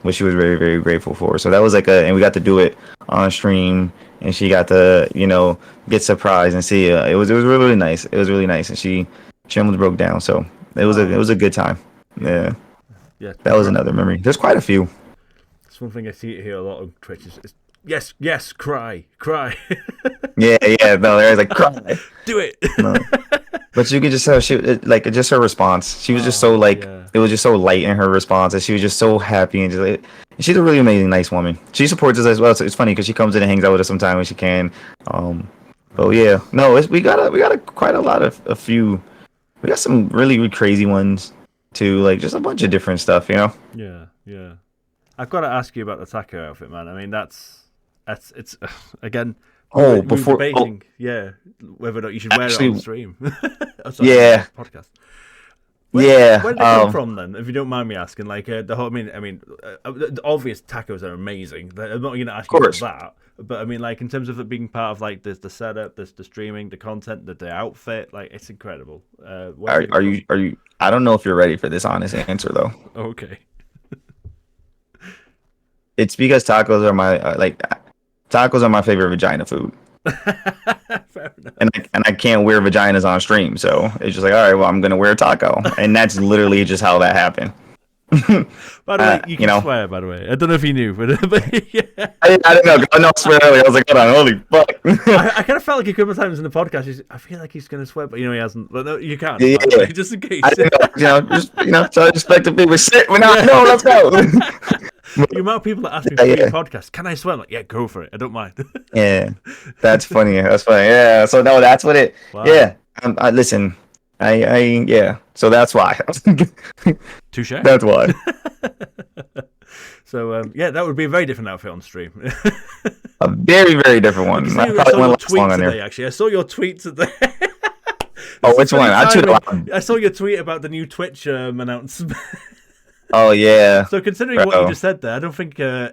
which she was very, very grateful for. So that was and we got to do it on stream, and she got to get surprised and see. It was really, really nice. It was really nice, and she almost broke down. So it was a good time. Yeah. Yeah, That was another memory. There's quite a few. it's one thing I see here a lot on Twitch is yes, yes, cry, cry, Yeah, yeah. No, there's like cry. do it. No. But you could just tell just her response. She was just so yeah. it was just so light in her response, and she was just so happy and just she's a really amazing, nice woman. She supports us as well, so it's funny because she comes in and hangs out with us sometimes when she can. But yeah, no, we got quite a lot of a few. We got some really, really crazy ones too, like just a bunch of different stuff, you know. Yeah, yeah. I've got to ask you about the taco outfit, man. I mean, it's again. Oh, we were debating, yeah, whether or not you should wear it on stream. Oh, sorry, yeah, podcast. Where did it come from then? If you don't mind me asking, like the whole. The obvious tacos are amazing. I'm not going to ask you about that, but I mean, like in terms of it being part of like the setup, the streaming, the content, the outfit, like it's incredible. Are you? I don't know if you're ready for this honest answer though. Okay. It's because tacos are my tacos are my favorite vagina food. Fair enough. And I can't wear vaginas on stream, so it's just like, all right, well, I'm gonna wear a taco, and that's literally just how that happened. By the way, you can swear. By the way, I don't know if you knew, but yeah. I didn't know. I know swear earlier. I was like, hold on, holy fuck. I kind of felt like a couple of times in the podcast. I feel like he's gonna swear, but he hasn't. But no, you can't. Yeah. Just in case. I didn't know, so I respect the people. Shit, we're not. No, let's go. The amount of people that ask me for your podcast, can I swear? I'm like, yeah, go for it. I don't mind. Yeah, that's funny. That's funny. Yeah. So no, that's what it. Wow. Yeah. Listen. Yeah. So that's why. Touche. That's why. So yeah, that would be a very different outfit on stream. A very, very different one. I saw your tweet today. Actually, I saw your tweet today. Oh, which one? I saw your tweet about the new Twitch announcement. Oh yeah. So considering what you just said there, I don't think I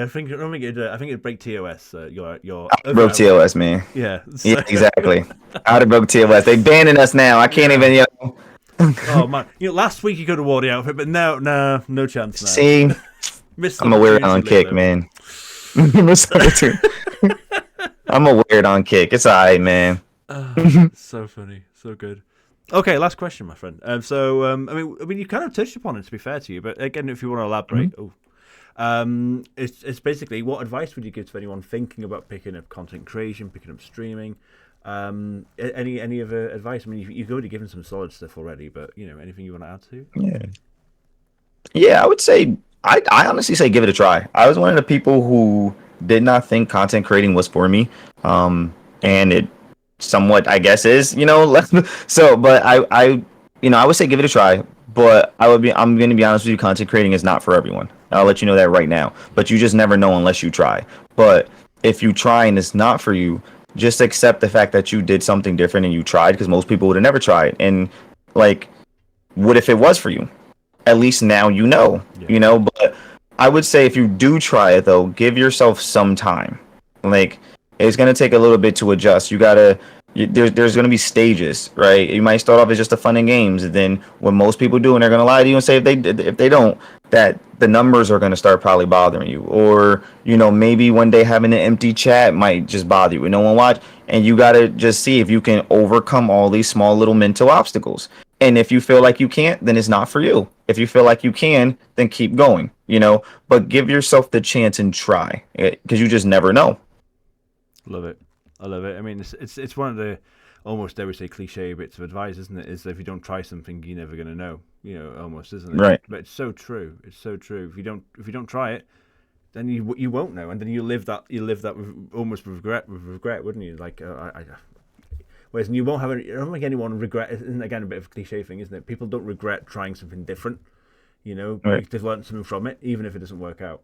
think it break TOS. Your broke TOS, man. Yeah. So. Yeah, exactly. Out of broke TOS. They banning us now. I can't even. Oh man! Last week you could have wore the outfit, but no chance now. See, I'm a weird on kick, man. I'm a weird on kick. It's alright, man. So funny, so good. Okay, last question, my friend. I mean, you kind of touched upon it, to be fair to you, but again, if you want to elaborate, it's basically, what advice would you give to anyone thinking about picking up content creation, picking up streaming? Any other advice? I mean, you've already given some solid stuff already, but anything you want to add to? Yeah, I would say I honestly say give it a try. I was one of the people who did not think content creating was for me, and it somewhat, I guess, is, so, but I would say give it a try, but I'm going to be honest with you, content creating is not for everyone. I'll let you know that right now, but you just never know unless you try. But if you try and it's not for you, just accept the fact that you did something different and you tried, because most people would have never tried. And like, what if it was for you? At least now but I would say if you do try it though, give yourself some time. Like, it's going to take a little bit to adjust. There's going to be stages, right? You might start off as just a fun and games, and then what most people do, and they're going to lie to you and say if they don't, that the numbers are going to start probably bothering you, or maybe one day having an empty chat might just bother you and no one watch, and you got to just see if you can overcome all these small little mental obstacles. And if you feel like you can't, then it's not for you. If you feel like you can, then keep going, but give yourself the chance and try, because you just never know. Love it. I love it. I mean, it's one of the almost, dare we say, cliche bits of advice, isn't it? Is that if you don't try something, you're never going to know. Almost, isn't it? Right. But it's so true. It's so true. If you don't try it, then you won't know, and then you live that with, almost with regret, wouldn't you? Like whereas you won't have I don't think anyone regret. Isn't again a bit of a cliche thing, isn't it? People don't regret trying something different. Right. They've learned something from it, even if it doesn't work out.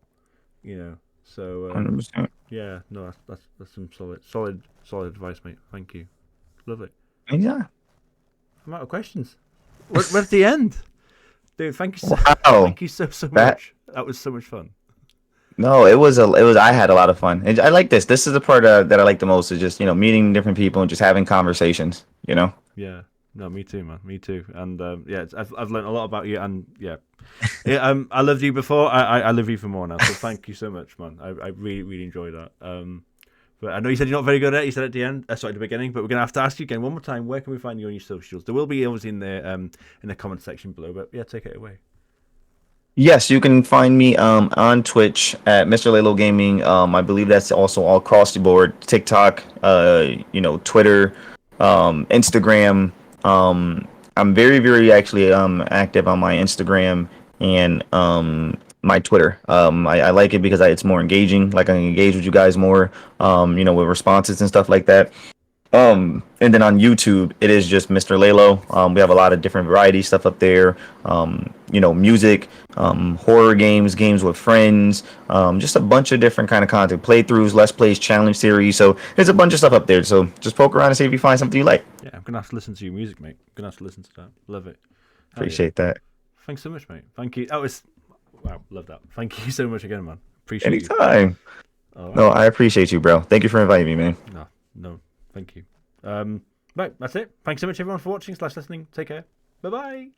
So 100%. Yeah, no, that's some solid advice, mate. Thank you. Love it. Yeah. I'm out of questions. We're at the end, dude. Thank you thank you so much. That was so much fun. No, it was. I had a lot of fun, and I like this. This is the part that I like the most. Is just meeting different people and just having conversations. Yeah. No, me too, man. Me too. And I've learned a lot about you, and I loved you before. I love you for more now. So thank you so much, man. I really, really enjoyed that. But I know you said you're not very good at it. You said at the end, at the beginning. But we're gonna have to ask you again one more time. Where can we find you on your socials? There will be obviously in the comment section below. But yeah, take it away. Yes, you can find me on Twitch at MrLayLowGaming. I believe that's also all across the board. TikTok, Twitter, Instagram. I'm very actually active on my Instagram and my Twitter. I like it because it's more engaging. Like I can engage with you guys more, with responses and stuff like that. And then on YouTube, it is just Mr. Laylow. We have a lot of different variety stuff up there. Music, horror games, games with friends, just a bunch of different kind of content, playthroughs, let's plays, challenge series. So there's a bunch of stuff up there. So just poke around and see if you find something you like. Yeah, I'm gonna have to listen to your music, mate. I'm gonna have to listen to that. Love it. Hell yeah. Appreciate that. Thanks so much, mate. Thank you. That was wow. Love that. Thank you so much again, man. Appreciate you. Anytime. All right. No, I appreciate you, bro. Thank you for inviting me, man. No. Thank you. Right, that's it. Thanks so much, everyone, for watching / listening. Take care. Bye bye.